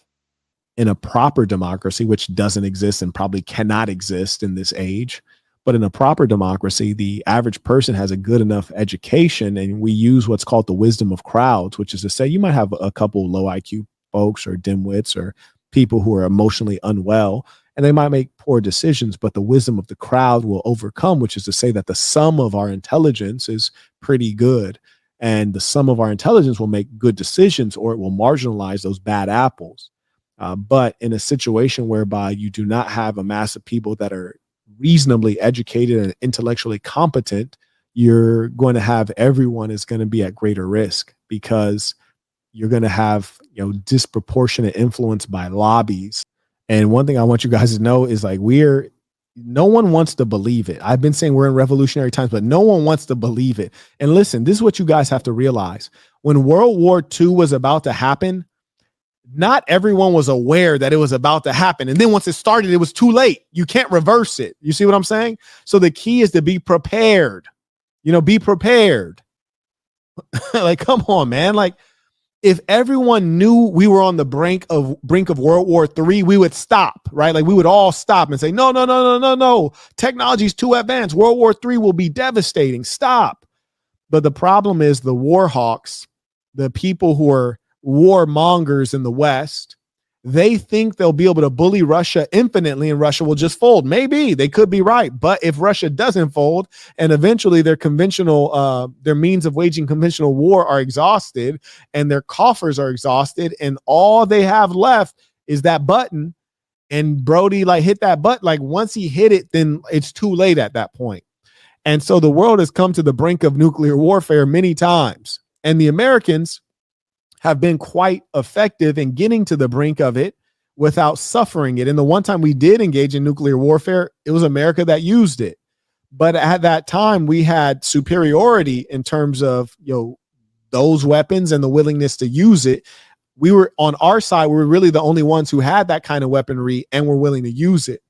In a proper democracy, which doesn't exist and probably cannot exist in this age, but in a proper democracy, the average person has a good enough education, and we use what's called the wisdom of crowds, which is to say you might have a couple low IQ folks or dimwits or people who are emotionally unwell, and they might make poor decisions, but the wisdom of the crowd will overcome, which is to say that the sum of our intelligence is pretty good. And the sum of our intelligence will make good decisions, or it will marginalize those bad apples. But in a situation whereby you do not have a mass of people that are reasonably educated and intellectually competent, you're going to have everyone is going to be at greater risk because you're going to have, disproportionate influence by lobbies. And one thing I want you guys to know is like, no one wants to believe it. I've been saying we're in revolutionary times, but no one wants to believe it. And listen, this is what you guys have to realize. When World War II was about to happen, not everyone was aware that it was about to happen. And then once it started, it was too late. You can't reverse it. You see what I'm saying? So the key is to be prepared. Be prepared. Like, come on, man. Like, if everyone knew we were on the brink of World War III, we would stop, right? Like, we would all stop and say, no. Technology's too advanced. World War III will be devastating. Stop. But the problem is the war hawks, the people who are warmongers in the West, they think they'll be able to bully Russia infinitely and Russia will just fold. Maybe they could be right. But if Russia doesn't fold and eventually their means of waging conventional war are exhausted and their coffers are exhausted and all they have left is that button, and Brody hit that button, once he hit it, then it's too late at that point. And so the world has come to the brink of nuclear warfare many times. And the Americans have been quite effective in getting to the brink of it without suffering it. And the one time we did engage in nuclear warfare, it was America that used it. But at that time, we had superiority in terms of, those weapons and the willingness to use it. We were on our side. We were really the only ones who had that kind of weaponry and were willing to use it.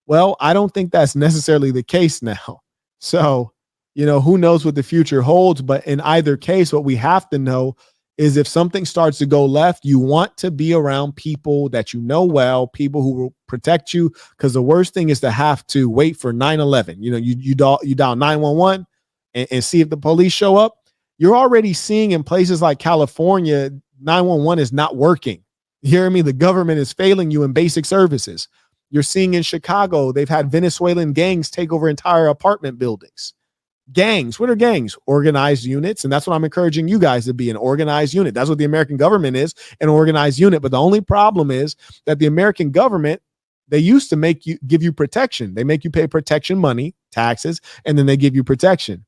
Well, I don't think that's necessarily the case now. So, who knows what the future holds, but in either case, what we have to know is if something starts to go left, you want to be around people that you know well, people who will protect you, because the worst thing is to have to wait for 9/11. You dial 911 and see if the police show up. You're already seeing in places like California, 911 is not working. You hear me? The government is failing you in basic services. You're seeing in Chicago, they've had Venezuelan gangs take over entire apartment buildings. Gangs. What are gangs? Organized units. And that's what I'm encouraging you guys to be, an organized unit. That's what the American government is, an organized unit. But the only problem is that the American government, they used to give you protection. They make you pay protection money, taxes, and then they give you protection.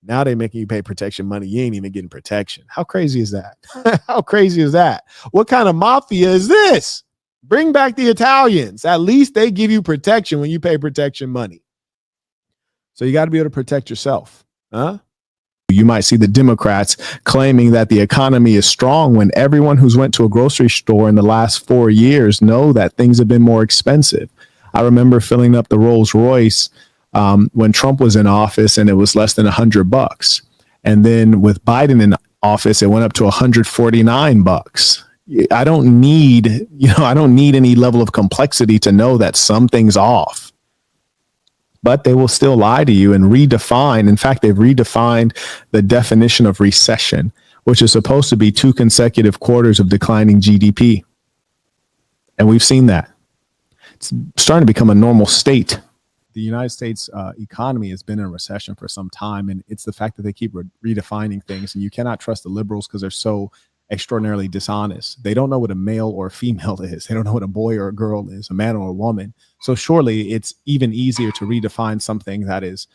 Now they're making you pay protection money. You ain't even getting protection. How crazy is that? How crazy is that? What kind of mafia is this? Bring back the Italians. At least they give you protection when you pay protection money. So you got to be able to protect yourself. You might see the Democrats claiming that the economy is strong when everyone who's went to a grocery store in the last 4 years know that things have been more expensive. I remember filling up the Rolls Royce when Trump was in office and it was less than $100. And then with Biden in office, it went up to $149. I don't need any level of complexity to know that something's off. But they will still lie to you and redefine. In fact, they've redefined the definition of recession, which is supposed to be 2 consecutive quarters of declining GDP. And we've seen that. It's starting to become a normal state. The United States economy has been in recession for some time, and it's the fact that they keep redefining things. And you cannot trust the liberals because they're so extraordinarily dishonest. They don't know what a male or a female is. They don't know what a boy or a girl is, a man or a woman. So surely it's even easier to redefine something that is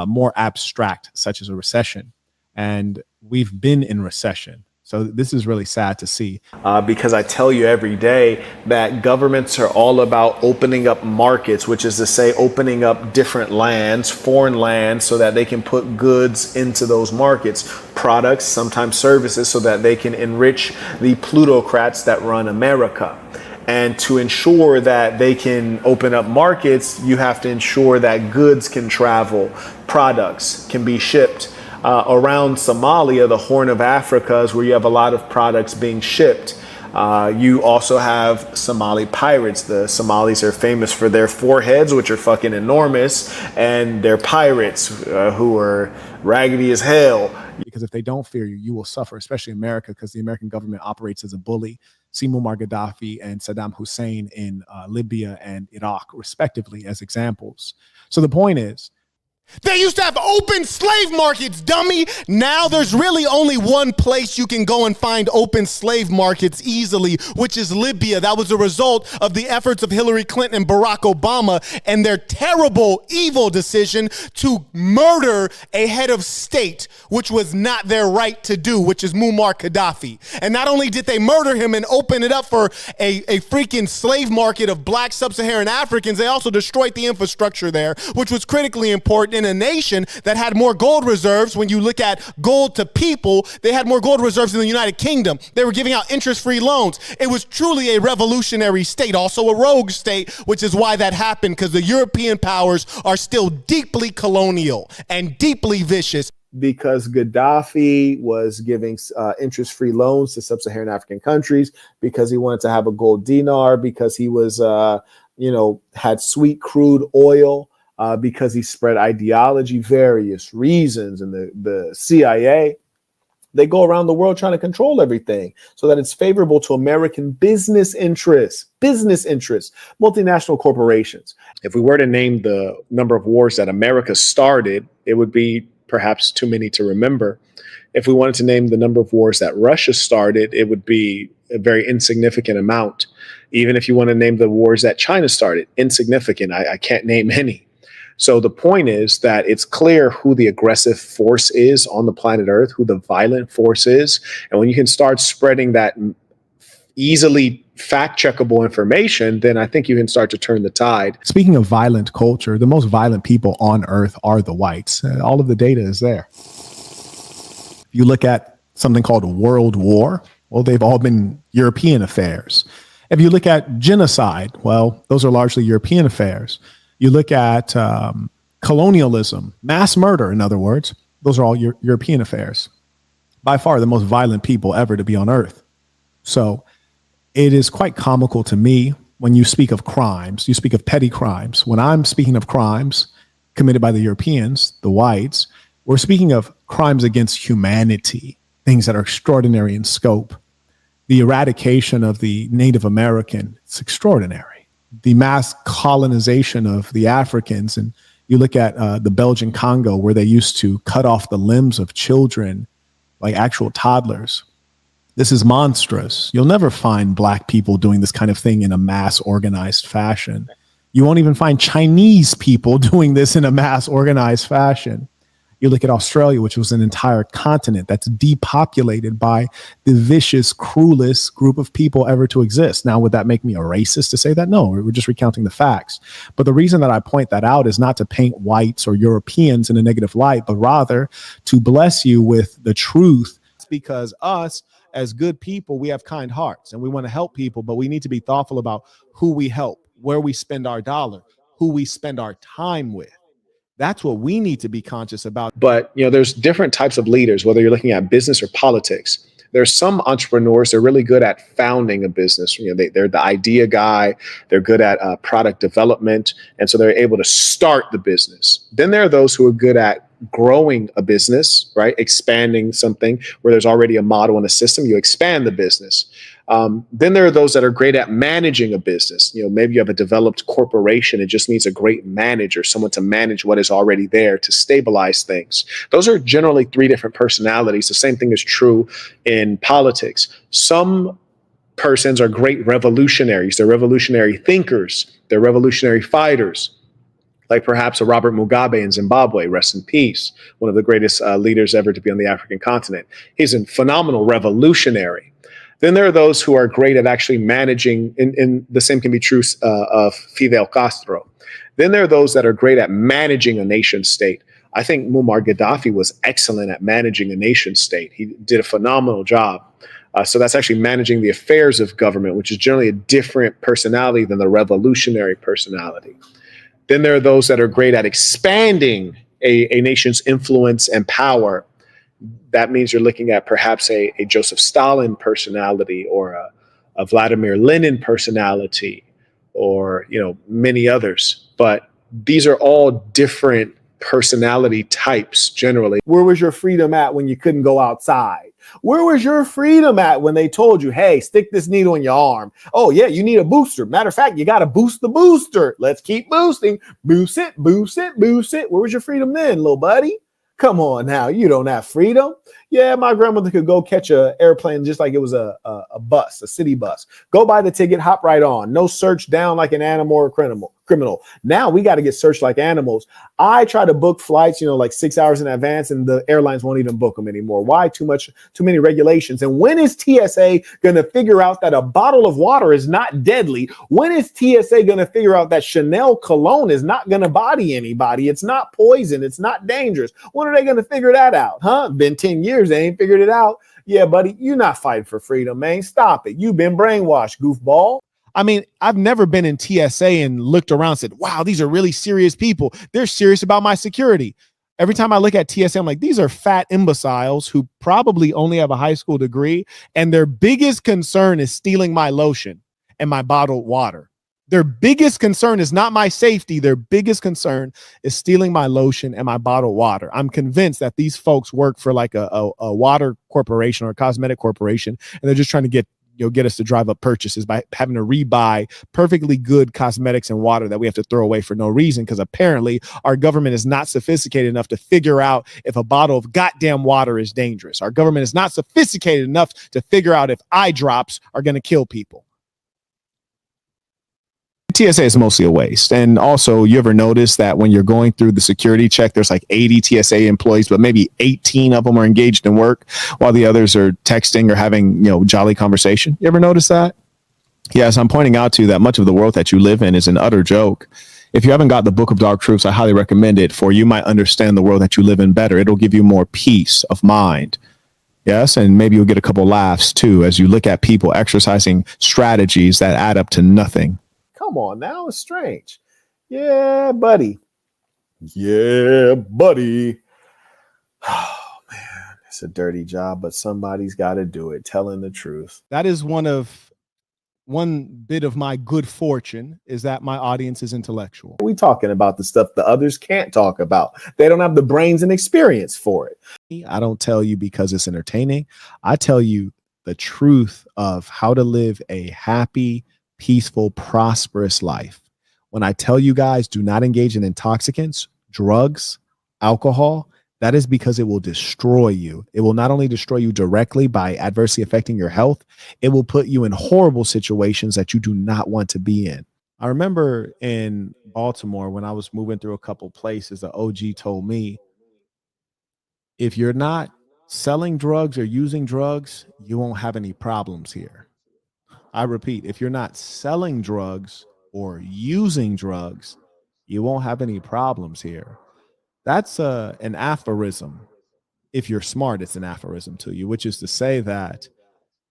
more abstract, such as a recession. And we've been in recession. So this is really sad to see. Because I tell you every day that governments are all about opening up markets, which is to say opening up different lands, foreign lands, so that they can put goods into those markets, products, sometimes services, so that they can enrich the plutocrats that run America. And to ensure that they can open up markets, you have to ensure that goods can travel, products can be shipped. Around Somalia, the Horn of Africa, is where you have a lot of products being shipped. You also have Somali pirates. The Somalis are famous for their foreheads, which are fucking enormous, and their pirates who are raggedy as hell. Because if they don't fear you, you will suffer, especially America, because the American government operates as a bully. See Muammar Gaddafi and Saddam Hussein in Libya and Iraq, respectively, as examples. So the point is, They used to have open slave markets, dummy. Now there's really only one place you can go and find open slave markets easily, which is Libya. That was a result of the efforts of Hillary Clinton and Barack Obama and their terrible, evil decision to murder a head of state, which was not their right to do, which is Muammar Gaddafi. And not only did they murder him and open it up for a freaking slave market of black sub-Saharan Africans, they also destroyed the infrastructure there, which was critically important in a nation that had more gold reserves. When you look at gold to people, they had more gold reserves in the United Kingdom. They were giving out interest-free loans. It was truly a revolutionary state, also a rogue state, which is why that happened, because the European powers are still deeply colonial and deeply vicious. Because Gaddafi was giving interest-free loans to sub-Saharan African countries, because he wanted to have a gold dinar, because he was, had sweet crude oil, because he spread ideology, various reasons. And the CIA, they go around the world trying to control everything so that it's favorable to American business interests, multinational corporations. If we were to name the number of wars that America started, it would be perhaps too many to remember. If we wanted to name the number of wars that Russia started, it would be a very insignificant amount. Even if you want to name the wars that China started, insignificant. I can't name any. So the point is that it's clear who the aggressive force is on the planet Earth, who the violent force is. And when you can start spreading that easily fact-checkable information, then I think you can start to turn the tide. Speaking of violent culture, the most violent people on Earth are the whites. All of the data is there. If you look at something called World War, well, they've all been European affairs. If you look at genocide, well, those are largely European affairs. You look at colonialism, mass murder, in other words, those are all European affairs. By far the most violent people ever to be on Earth. So it is quite comical to me when you speak of crimes, you speak of petty crimes. When I'm speaking of crimes committed by the Europeans, the whites, we're speaking of crimes against humanity, things that are extraordinary in scope. The eradication of the Native American, it's extraordinary. The mass colonization of the Africans. And you look at the Belgian Congo, where they used to cut off the limbs of children, like actual toddlers. This is monstrous. You'll never find black people doing this kind of thing in a mass organized fashion. You won't even find Chinese people doing this in a mass organized fashion. You look at Australia, which was an entire continent that's depopulated by the vicious, cruelest group of people ever to exist. Now, would that make me a racist to say that? No, we're just recounting the facts. But the reason that I point that out is not to paint whites or Europeans in a negative light, but rather to bless you with the truth. It's because us, as good people, we have kind hearts and we want to help people, but we need to be thoughtful about who we help, where we spend our dollar, who we spend our time with. That's what we need to be conscious about. But, there's different types of leaders, whether you're looking at business or politics. There's some entrepreneurs, they're really good at founding a business. They're the idea guy. They're good at product development. And so they're able to start the business. Then there are those who are good at growing a business, right? Expanding something where there's already a model and a system. You expand the business. Then there are those that are great at managing a business. Maybe you have a developed corporation. It just needs a great manager, someone to manage what is already there to stabilize things. Those are generally three different personalities. The same thing is true in politics. Some persons are great revolutionaries. They're revolutionary thinkers. They're revolutionary fighters. Like perhaps a Robert Mugabe in Zimbabwe, rest in peace, one of the greatest leaders ever to be on the African continent. He's a phenomenal revolutionary. Then there are those who are great at actually managing, and the same can be true of Fidel Castro. Then there are those that are great at managing a nation state. I think Muammar Gaddafi was excellent at managing a nation state. He did a phenomenal job. So that's actually managing the affairs of government, which is generally a different personality than the revolutionary personality. Then there are those that are great at expanding a nation's influence and power. That means you're looking at perhaps a Joseph Stalin personality or a Vladimir Lenin personality or, many others. But these are all different personality types generally. Where was your freedom at when you couldn't go outside? Where was your freedom at when they told you, hey, stick this needle in your arm? Oh, yeah, you need a booster. Matter of fact, you got to boost the booster. Let's keep boosting. Boost it, boost it, boost it. Where was your freedom then, little buddy? Come on now, you don't have freedom. Yeah, my grandmother could go catch an airplane just like it was a bus, a city bus. Go buy the ticket, hop right on. No search down like an animal or criminal. Now we got to get searched like animals. I try to book flights, like 6 hours in advance, and the airlines won't even book them anymore. Why? Too many regulations. And when is TSA going to figure out that a bottle of water is not deadly? When is TSA going to figure out that Chanel cologne is not going to body anybody? It's not poison. It's not dangerous. When are they going to figure that out? Huh? Been 10 years. They ain't figured it out. Yeah, buddy, you're not fighting for freedom, man. Stop it. You've been brainwashed, goofball. I mean, I've never been in TSA and looked around and said, wow, these are really serious people. They're serious about my security. Every time I look at TSA, I'm like, these are fat imbeciles who probably only have a high school degree, and their biggest concern is stealing my lotion and my bottled water. Their biggest concern is not my safety. Their biggest concern is stealing my lotion and my bottled water. I'm convinced that these folks work for like a water corporation or a cosmetic corporation, and they're just trying to get us to drive up purchases by having to rebuy perfectly good cosmetics and water that we have to throw away for no reason, because apparently our government is not sophisticated enough to figure out if a bottle of goddamn water is dangerous. Our government is not sophisticated enough to figure out if eye drops are going to kill people. TSA is mostly a waste. And also, you ever notice that when you're going through the security check, there's like 80 TSA employees, but maybe 18 of them are engaged in work while the others are texting or having, jolly conversation? You ever notice that? Yes, I'm pointing out to you that much of the world that you live in is an utter joke. If you haven't got the Book of Dark Truths, I highly recommend it, for you might understand the world that you live in better. It'll give you more peace of mind. Yes, and maybe you'll get a couple laughs too as you look at people exercising strategies that add up to nothing. Come on now, it's strange. Yeah, buddy. Yeah, buddy. Oh, man, it's a dirty job, but somebody's got to do it, telling the truth. That is one bit of my good fortune, is that my audience is intellectual. We talking about the stuff the others can't talk about. They don't have the brains and experience for it. I don't tell you because it's entertaining. I tell you the truth of how to live a happy, peaceful, prosperous life. When I tell you guys, do not engage in intoxicants, drugs, alcohol, that is because it will destroy you. It will not only destroy you directly by adversely affecting your health, it will put you in horrible situations that you do not want to be in. I remember in Baltimore when I was moving through a couple places, the OG told me, if you're not selling drugs or using drugs, you won't have any problems here. I repeat, if you're not selling drugs or using drugs, you won't have any problems here. That's an aphorism. If you're smart, it's an aphorism to you, which is to say that,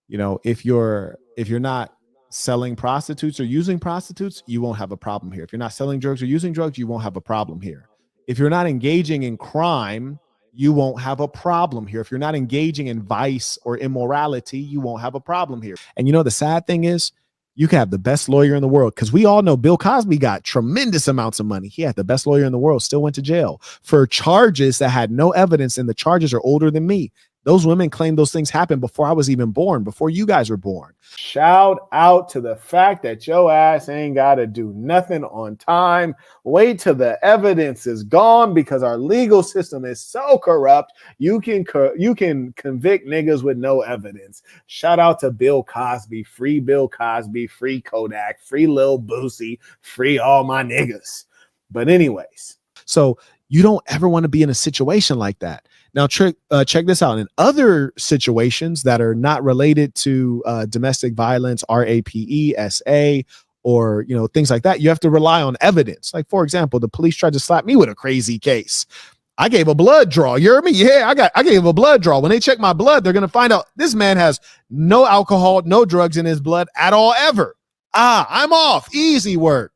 if you're not selling prostitutes or using prostitutes, you won't have a problem here. If you're not selling drugs or using drugs, you won't have a problem here. If you're not engaging in crime, you won't have a problem here. If you're not engaging in vice or immorality, you won't have a problem here. And the sad thing is, you can have the best lawyer in the world, because we all know Bill Cosby got tremendous amounts of money. He had the best lawyer in the world, still went to jail for charges that had no evidence, and the charges are older than me. Those women claim those things happened before I was even born, before you guys were born. Shout out to the fact that your ass ain't got to do nothing on time. Wait till the evidence is gone, because our legal system is so corrupt. You can convict niggas with no evidence. Shout out to Bill Cosby. Free Bill Cosby. Free Kodak. Free Lil Boosie. Free all my niggas. But anyways. So you don't ever want to be in a situation like that. Now, check this out. In other situations that are not related to domestic violence, RAPE, SA, or things like that, you have to rely on evidence. Like, for example, the police tried to slap me with a crazy case. I gave a blood draw. You hear me? Yeah, I gave a blood draw. When they check my blood, they're going to find out this man has no alcohol, no drugs in his blood at all ever. I'm off. Easy work.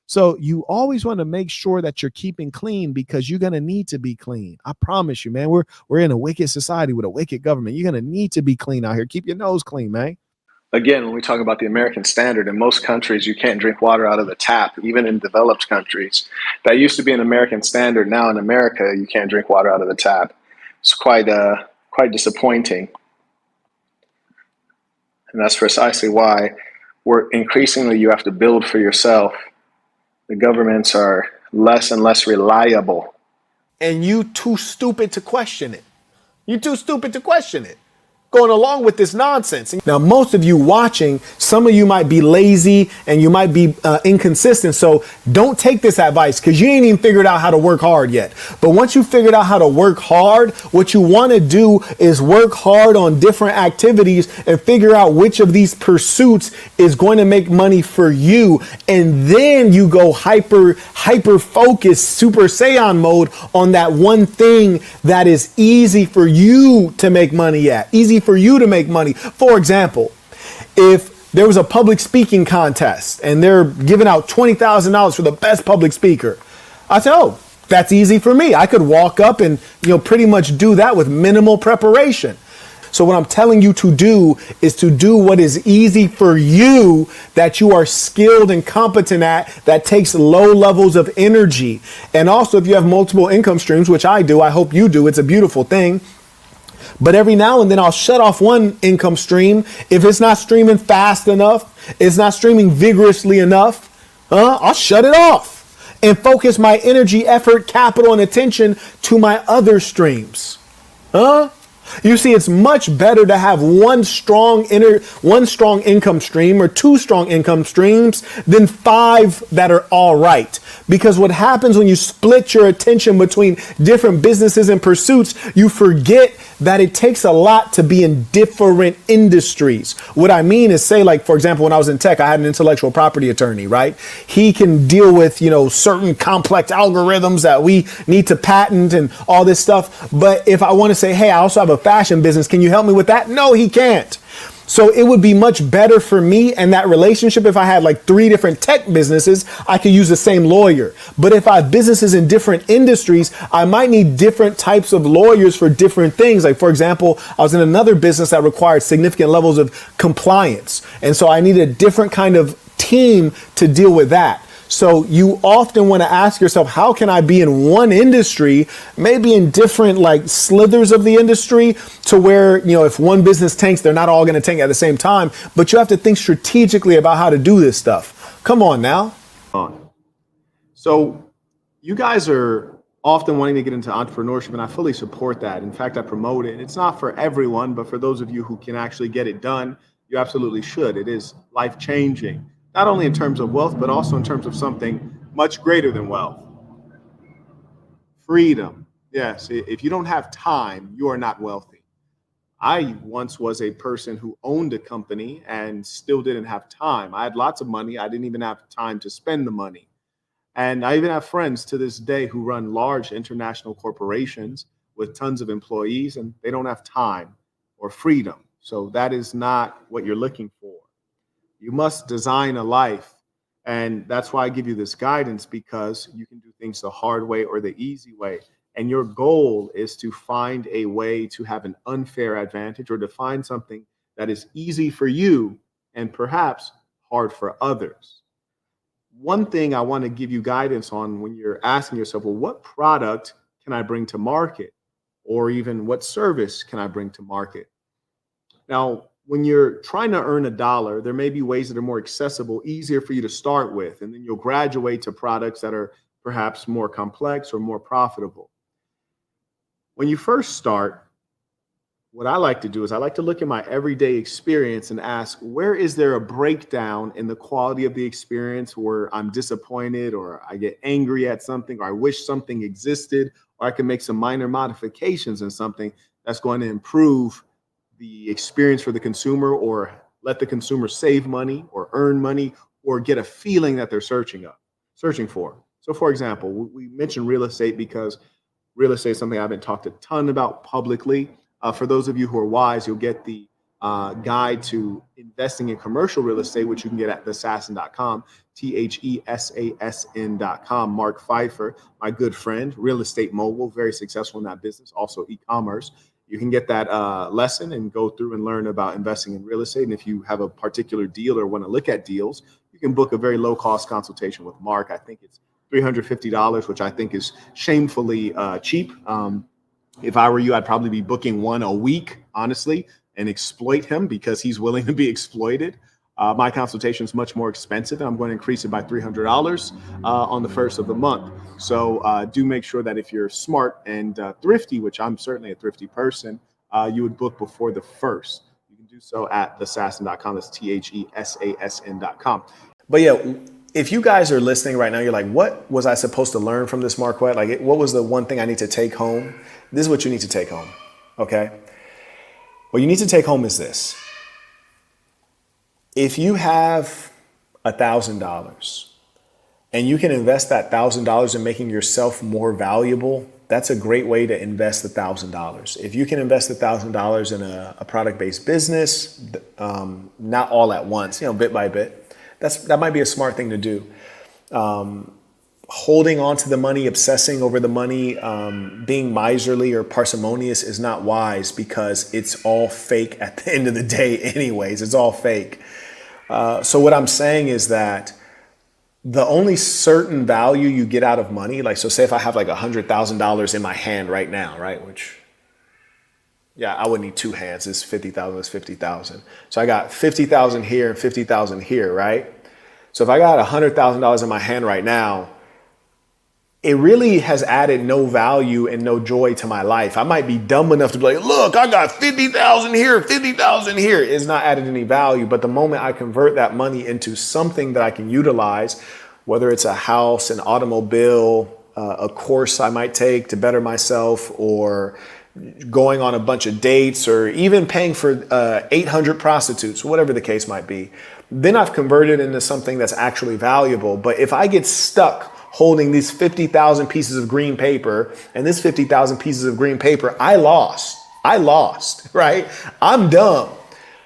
So you always want to make sure that you're keeping clean, because you're going to need to be clean. I promise you, man, we're in a wicked society with a wicked government. You're going to need to be clean out here. Keep your nose clean, man. Again, when we talk about the American standard, in most countries, you can't drink water out of the tap, even in developed countries. That used to be an American standard. Now in America, you can't drink water out of the tap. It's quite disappointing. And that's precisely why increasingly you have to build for yourself. The governments are less and less reliable. And you too stupid to question it. You too stupid to question it. Going along with this nonsense. Now, most of you watching, some of you might be lazy and you might be inconsistent. So don't take this advice because you ain't even figured out how to work hard yet. But once you figured out how to work hard, what you want to do is work hard on different activities and figure out which of these pursuits is going to make money for you. And then you go hyper focused, Super Saiyan mode on that one thing that is easy for you to make money at. Easy for you to make money. For example, if there was a public speaking contest and they're giving out $20,000 for the best public speaker, I say, oh, that's easy for me. I could walk up and, pretty much do that with minimal preparation. So what I'm telling you to do is to do what is easy for you, that you are skilled and competent at, that takes low levels of energy. And also, if you have multiple income streams, which I do, I hope you do, it's a beautiful thing. But every now and then I'll shut off one income stream. If it's not streaming fast enough, it's not streaming vigorously enough, I'll shut it off and focus my energy, effort, capital, and attention to my other streams. You see, it's much better to have one strong income stream or two strong income streams than five that are all right. Because what happens when you split your attention between different businesses and pursuits, you forget that it takes a lot to be in different industries. What I mean is, say, like, for example, when I was in tech, I had an intellectual property attorney, right? He can deal with, certain complex algorithms that we need to patent and all this stuff. But if I want to say, hey, I also have a fashion business, can you help me with that? No, he can't. So it would be much better for me and that relationship if I had like 3 different tech businesses, I could use the same lawyer. But if I have businesses in different industries, I might need different types of lawyers for different things. Like, for example, I was in another business that required significant levels of compliance. And so I needed a different kind of team to deal with that. So you often want to ask yourself, how can I be in one industry, maybe in different like slithers of the industry, to where, if one business tanks, they're not all going to tank at the same time. But you have to think strategically about how to do this stuff. Come on now. So you guys are often wanting to get into entrepreneurship, and I fully support that. In fact, I promote it. It's not for everyone, but for those of you who can actually get it done, you absolutely should. It is life-changing. Not only in terms of wealth, but also in terms of something much greater than wealth. Freedom. Yes, if you don't have time, you are not wealthy. I once was a person who owned a company and still didn't have time. I had lots of money. I didn't even have time to spend the money. And I even have friends to this day who run large international corporations with tons of employees, and they don't have time or freedom. So that is not what you're looking for. You must design a life. And that's why I give you this guidance, because you can do things the hard way or the easy way. And your goal is to find a way to have an unfair advantage, or to find something that is easy for you and perhaps hard for others. One thing I want to give you guidance on when you're asking yourself, well, what product can I bring to market? Or even what service can I bring to market? Now, when you're trying to earn $1, there may be ways that are more accessible, easier for you to start with, and then you'll graduate to products that are perhaps more complex or more profitable. When you first start, what I like to do is I like to look at my everyday experience and ask, where is there a breakdown in the quality of the experience where I'm disappointed, or I get angry at something, or I wish something existed, or I can make some minor modifications in something that's going to improve the experience for the consumer, or let the consumer save money or earn money or get a feeling that they're searching for. So for example, we mentioned real estate because real estate is something I haven't talked a ton about publicly. For those of you who are wise, you'll get the guide to investing in commercial real estate, which you can get at thesassin.com, THESASN.com. Mark Pfeiffer, my good friend, real estate mogul, very successful in that business, also e-commerce. you can get that lesson and go through and learn about investing in real estate. And if you have a particular deal or want to look at deals, you can book a very low cost consultation with Mark. I think it's $350, which I think is shamefully cheap. If I were you, I'd probably be booking one a week, honestly, and exploit him because he's willing to be exploited. My consultation is much more expensive, and I'm going to increase it by $300 on the first of the month. So do make sure that if you're smart and thrifty, which I'm certainly a thrifty person, you would book before the first. You can do so at thesassin.com. That's THESASN.com. But yeah, if you guys are listening right now, you're like, what was I supposed to learn from this, Marquette? Like, what was the one thing I need to take home? This is what you need to take home, okay? What you need to take home is this. If you have $1,000 and you can invest that $1,000 in making yourself more valuable, that's a great way to invest $1,000. If you can invest $1,000 in a product-based business, not all at once, bit by bit, that might be a smart thing to do. Holding on to the money, obsessing over the money, being miserly or parsimonious is not wise because it's all fake at the end of the day anyways. It's all fake. So what I'm saying is that the only certain value you get out of money, like, so say if I have like $100,000 in my hand right now, right? Which, yeah, I would need two hands. It's 50,000, it's 50,000. So I got 50,000 here and 50,000 here, right? So if I got $100,000 in my hand right now, it really has added no value and no joy to my life. I might be dumb enough to be like, look, I got 50,000 here, 50,000 here. It's not added any value. But the moment I convert that money into something that I can utilize, whether it's a house, an automobile, a course I might take to better myself, or going on a bunch of dates, or even paying for 800 prostitutes, whatever the case might be, then I've converted into something that's actually valuable. But if I get stuck holding these 50,000 pieces of green paper, and this 50,000 pieces of green paper, I lost, right? I'm dumb.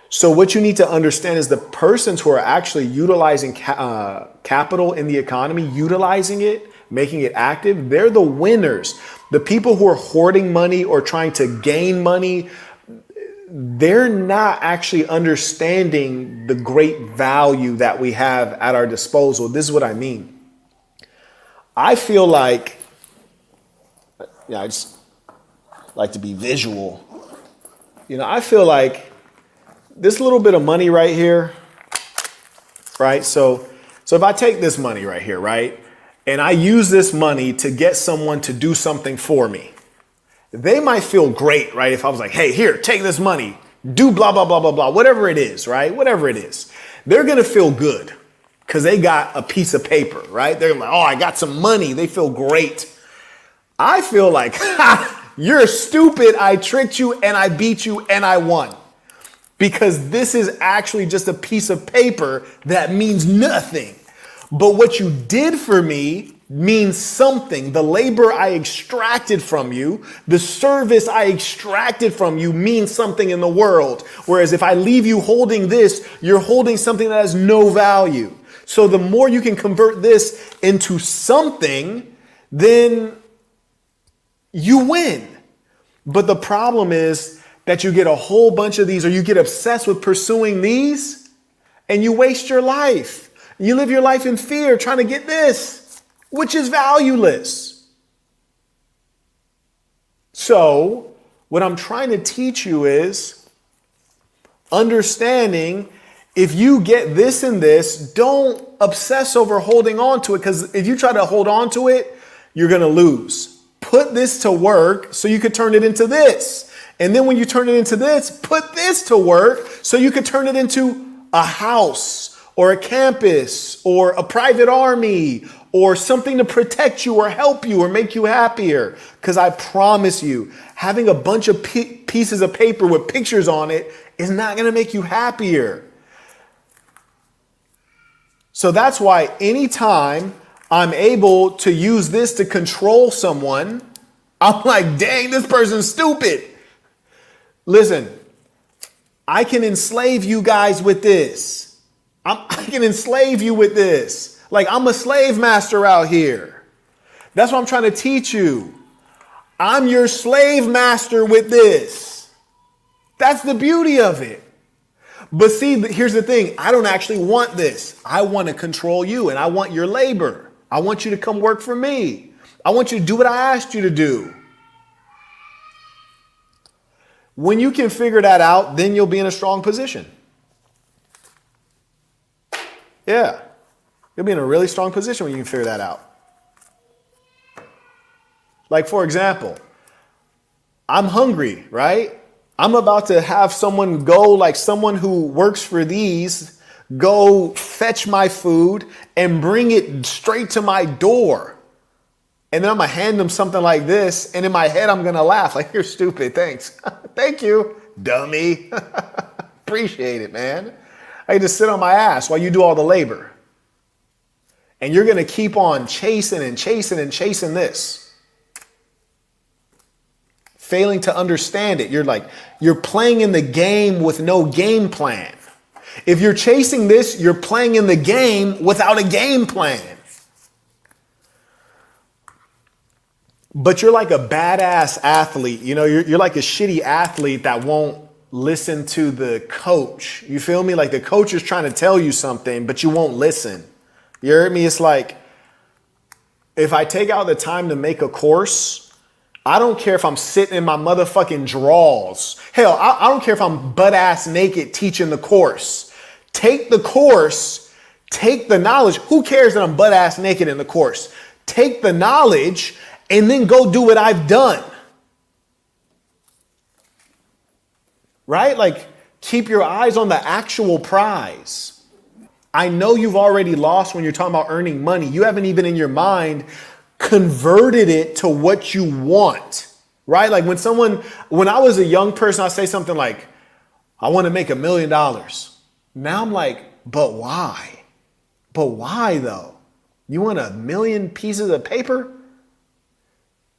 So what you need to understand is the persons who are actually utilizing capital in the economy, utilizing it, making it active, they're the winners. The people who are hoarding money or trying to gain money, they're not actually understanding the great value that we have at our disposal. This is what I mean. I feel like, I just like to be visual. I feel like this little bit of money right here, right? So if I take this money right here, right? And I use this money to get someone to do something for me, they might feel great, right? If I was like, hey, here, take this money, do blah, blah, blah, blah, blah, whatever it is, right? Whatever it is, they're going to feel good. Because they got a piece of paper, right? They're like, oh, I got some money. They feel great. I feel like, you're stupid. I tricked you and I beat you and I won. Because this is actually just a piece of paper that means nothing. But what you did for me means something. The labor I extracted from you, the service I extracted from you means something in the world. Whereas if I leave you holding this, you're holding something that has no value. So the more you can convert this into something, then you win. But the problem is that you get a whole bunch of these, or you get obsessed with pursuing these, and you waste your life. You live your life in fear trying to get this, which is valueless. So what I'm trying to teach you is understanding, if you get this and this, don't obsess over holding on to it, because if you try to hold on to it, you're going to lose. Put this to work so you could turn it into this. And then when you turn it into this, put this to work so you could turn it into a house or a campus or a private army or something to protect you or help you or make you happier. Because I promise you, having a bunch of pieces of paper with pictures on it is not going to make you happier. So that's why anytime I'm able to use this to control someone, I'm like, dang, this person's stupid. Listen, I can enslave you guys with this. I can enslave you with this. Like, I'm a slave master out here. That's what I'm trying to teach you. I'm your slave master with this. That's the beauty of it. But see, here's the thing. I don't actually want this. I want to control you, and I want your labor. I want you to come work for me. I want you to do what I asked you to do. When you can figure that out, then you'll be in a strong position. Yeah. You'll be in a really strong position when you can figure that out. Like, for example, I'm hungry, right? I'm about to have someone go, like someone who works for these, go fetch my food and bring it straight to my door. And then I'm going to hand them something like this. And in my head, I'm going to laugh like, you're stupid. Thanks. Thank you, dummy. Appreciate it, man. I just sit on my ass while you do all the labor. And you're going to keep on chasing and chasing and chasing this. Failing to understand it. You're playing in the game with no game plan. If you're chasing this, you're playing in the game without a game plan. But you're like a badass athlete. You know, you're like a shitty athlete that won't listen to the coach. You feel me? Like the coach is trying to tell you something, but you won't listen. You heard me? It's like, if I take out the time to make a course, I don't care if I'm sitting in my motherfucking drawers. Hell, I don't care if I'm butt ass naked teaching the course. Take the course, take the knowledge. Who cares that I'm butt ass naked in the course? Take the knowledge and then go do what I've done. Right? Like, keep your eyes on the actual prize. I know you've already lost when you're talking about earning money. You haven't even in your mind converted it to what you want, right? Like when I was a young person, I'd say something like, I want to make $1 million. Now I'm like, but why? But why though? You want 1 million pieces of paper?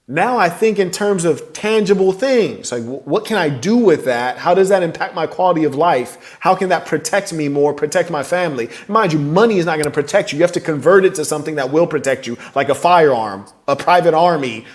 Now I think in terms of tangible things, like what can I do with that? How does that impact my quality of life? How can that protect me more, protect my family? Mind you, money is not going to protect you. You have to convert it to something that will protect you, like a firearm, a private army,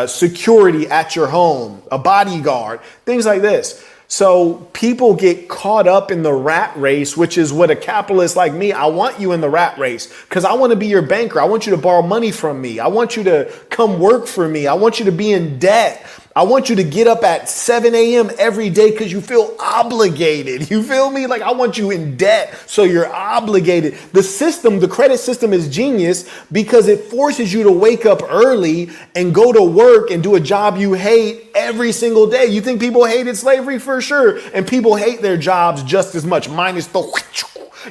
security at your home, a bodyguard, things like this. So people get caught up in the rat race, which is what a capitalist like me, I want you in the rat race because I want to be your banker. I want you to borrow money from me. I want you to come work for me. I want you to be in debt. I want you to get up at 7 a.m. every day because you feel obligated. You feel me? Like I want you in debt. So you're obligated. The system, the credit system is genius because it forces you to wake up early and go to work and do a job you hate every single day. You think people hated slavery? For sure. And people hate their jobs just as much, minus the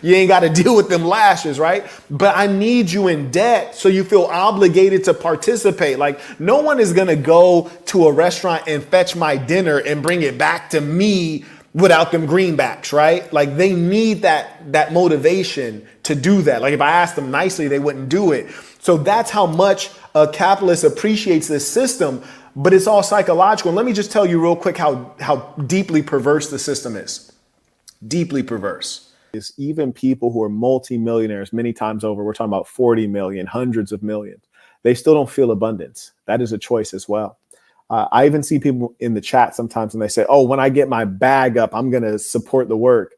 you ain't got to deal with them lashes, right? But I need you in debt so you feel obligated to participate. Like no one is going to go to a restaurant and fetch my dinner and bring it back to me without them greenbacks, right? Like they need that motivation to do that. Like if I asked them nicely, they wouldn't do it. So that's how much a capitalist appreciates this system, but it's all psychological. And let me just tell you real quick how deeply perverse the system is. Deeply perverse. Is even people who are multimillionaires many times over, we're talking about 40 million, hundreds of millions, they still don't feel abundance. That is a choice as well. I even see people in the chat sometimes and they say, oh, when I get my bag up, I'm going to support the work.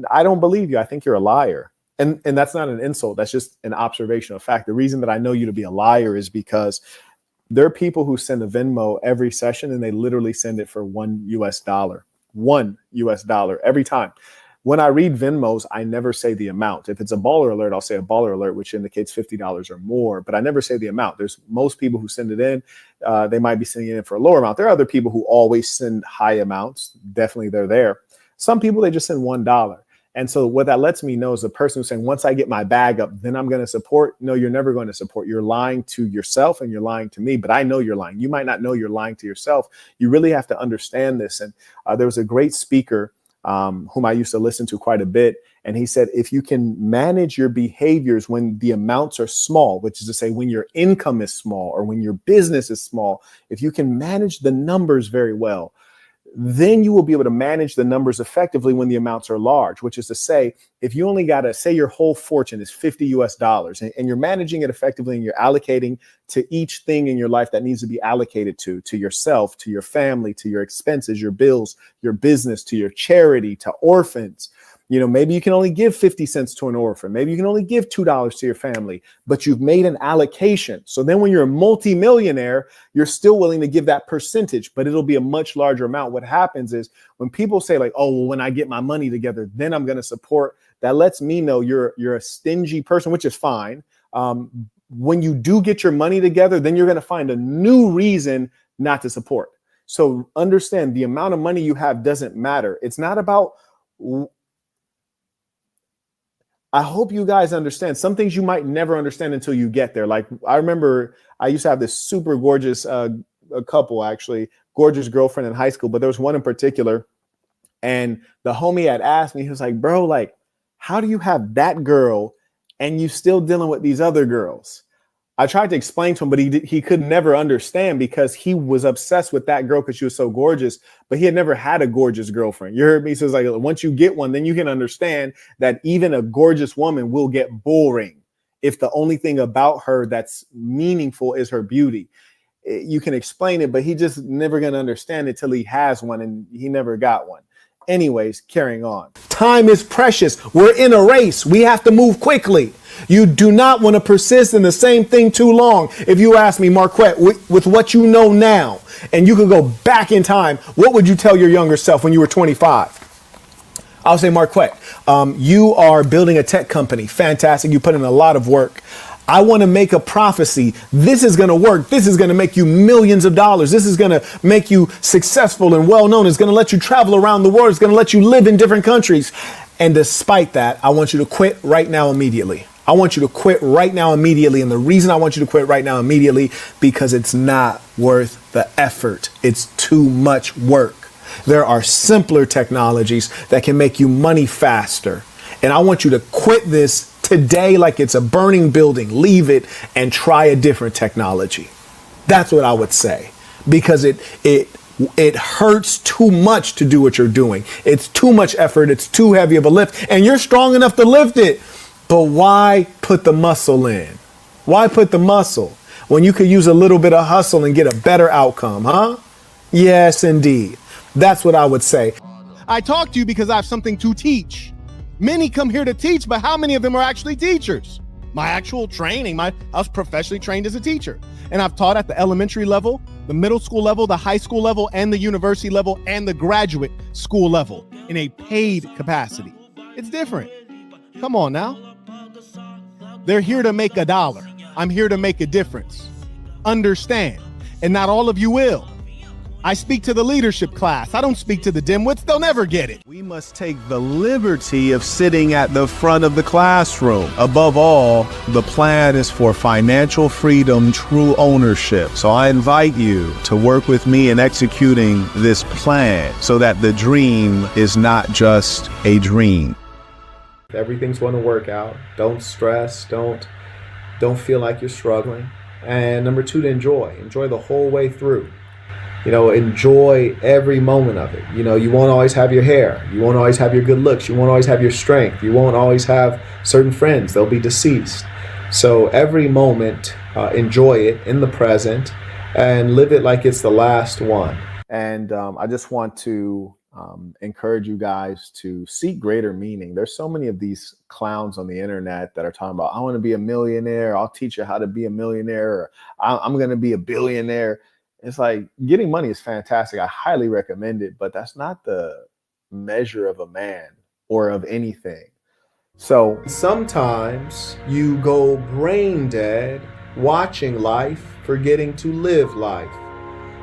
I don't believe you. I think you're a liar. And that's not an insult. That's just an observation of fact. The reason that I know you to be a liar is because there are people who send a Venmo every session and they literally send it for $1 US every time. When I read Venmos, I never say the amount. If it's a baller alert, I'll say a baller alert, which indicates $50 or more, but I never say the amount. There's most people who send it in. They might be sending it in for a lower amount. There are other people who always send high amounts. Definitely they're there. Some people, they just send $1. And so what that lets me know is the person who's saying, once I get my bag up, then I'm going to support. No, you're never going to support. You're lying to yourself and you're lying to me, but I know you're lying. You might not know you're lying to yourself. You really have to understand this. And there was a great speaker whom I used to listen to quite a bit. And he said, if you can manage your behaviors when the amounts are small, which is to say when your income is small or when your business is small, if you can manage the numbers very well, then you will be able to manage the numbers effectively when the amounts are large, which is to say, if you only got to say your whole fortune is $50 and you're managing it effectively and you're allocating to each thing in your life that needs to be allocated to yourself, to your family, to your expenses, your bills, your business, to your charity, to orphans. Maybe you can only give 50 cents to an orphan. Maybe you can only give $2 to your family, but you've made an allocation. So then when you're a multimillionaire, you're still willing to give that percentage, but it'll be a much larger amount. What happens is when people say like, oh, well, when I get my money together, then I'm going to support, that lets me know you're a stingy person, which is fine. When you do get your money together, then you're going to find a new reason not to support. So understand the amount of money you have doesn't matter. It's not about, I hope you guys understand some things you might never understand until you get there. Like I remember I used to have this super gorgeous a couple, actually, gorgeous girlfriend in high school, but there was one in particular. And the homie had asked me, he was like, bro, like, how do you have that girl and you still dealing with these other girls? I tried to explain to him, but he could never understand because he was obsessed with that girl because she was so gorgeous, but he had never had a gorgeous girlfriend. You heard me? He says, like, once you get one, then you can understand that even a gorgeous woman will get boring if the only thing about her that's meaningful is her beauty. You can explain it, but he just never going to understand it till he has one, and he never got one. Anyways, carrying on. Time is precious. We're in a race. We have to move quickly. You do not want to persist in the same thing too long. If you ask me, Marquette, with what you know now, and you could go back in time, what would you tell your younger self when you were 25? I'll say, Marquette, you are building a tech company. Fantastic. You put in a lot of work. I want to make a prophecy. This is going to work. This is going to make you millions of dollars. This is going to make you successful and well known. It's going to let you travel around the world. It's going to let you live in different countries. And despite that, I want you to quit right now immediately. I want you to quit right now immediately. And the reason I want you to quit right now immediately, because it's not worth the effort. It's too much work. There are simpler technologies that can make you money faster. And I want you to quit this today like it's a burning building. Leave it and try a different technology. That's what I would say, because it hurts too much to do what you're doing. It's too much effort. It's too heavy of a lift, and you're strong enough to lift it. But why put the muscle in? Why put the muscle when you could use a little bit of hustle and get a better outcome, huh? Yes, indeed. That's what I would say. I talk to you because I have something to teach. Many come here to teach, but how many of them are actually teachers? My actual training, I was professionally trained as a teacher, and I've taught at the elementary level, the middle school level, the high school level, and the university level, and the graduate school level in a paid capacity. It's different. Come on now. They're here to make $1. I'm here to make a difference. Understand. And not all of you will. I speak to the leadership class. I don't speak to the dimwits. They'll never get it. We must take the liberty of sitting at the front of the classroom. Above all, the plan is for financial freedom, true ownership. So I invite you to work with me in executing this plan so that the dream is not just a dream. Everything's going to work out. Don't stress. Don't feel like you're struggling. And number 2, to enjoy the whole way through. Enjoy every moment of it. You won't always have your hair. You won't always have your good looks. You won't always have your strength. You won't always have certain friends. They'll be deceased. So every moment, enjoy it in the present and live it like it's the last one. And I just want to encourage you guys to seek greater meaning. There's so many of these clowns on the internet that are talking about, I want to be a millionaire. I'll teach you how to be a millionaire. Or I'm going to be a billionaire. It's like, getting money is fantastic. I highly recommend it, but that's not the measure of a man or of anything. So sometimes you go brain dead watching life, forgetting to live life.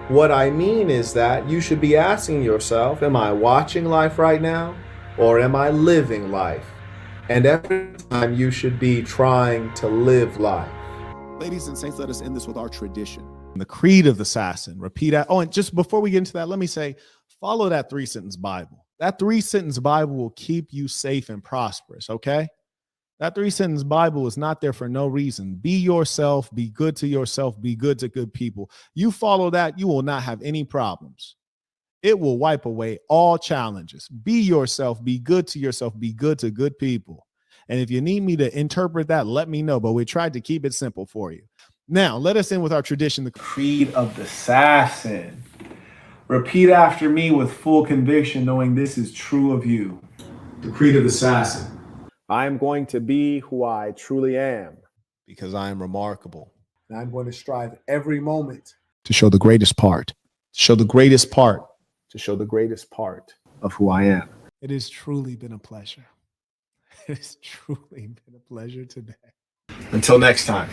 What I mean is that you should be asking yourself, am I watching life right now, or am I living life? And every time you should be trying to live life. Ladies and saints, let us end this with our tradition. The creed of the assassin. Repeat that. Oh, and just before we get into that, let me say, follow that 3-sentence Bible. That 3-sentence Bible will keep you safe and prosperous, okay? That 3-sentence Bible is not there for no reason. Be yourself, be good to yourself, be good to good people. You follow that, you will not have any problems. It will wipe away all challenges. Be yourself, be good to yourself, be good to good people. And if you need me to interpret that, let me know. But we tried to keep it simple for you. Now, let us end with our tradition, the Creed of the assassin. Repeat after me with full conviction, knowing this is true of you. The creed of the assassin. I am going to be who I truly am. because I am remarkable. And I'm going to strive every moment To show the greatest part. Show the greatest part. To show the greatest part of who I am. It has truly been a pleasure. It has truly been a pleasure today. Until next time.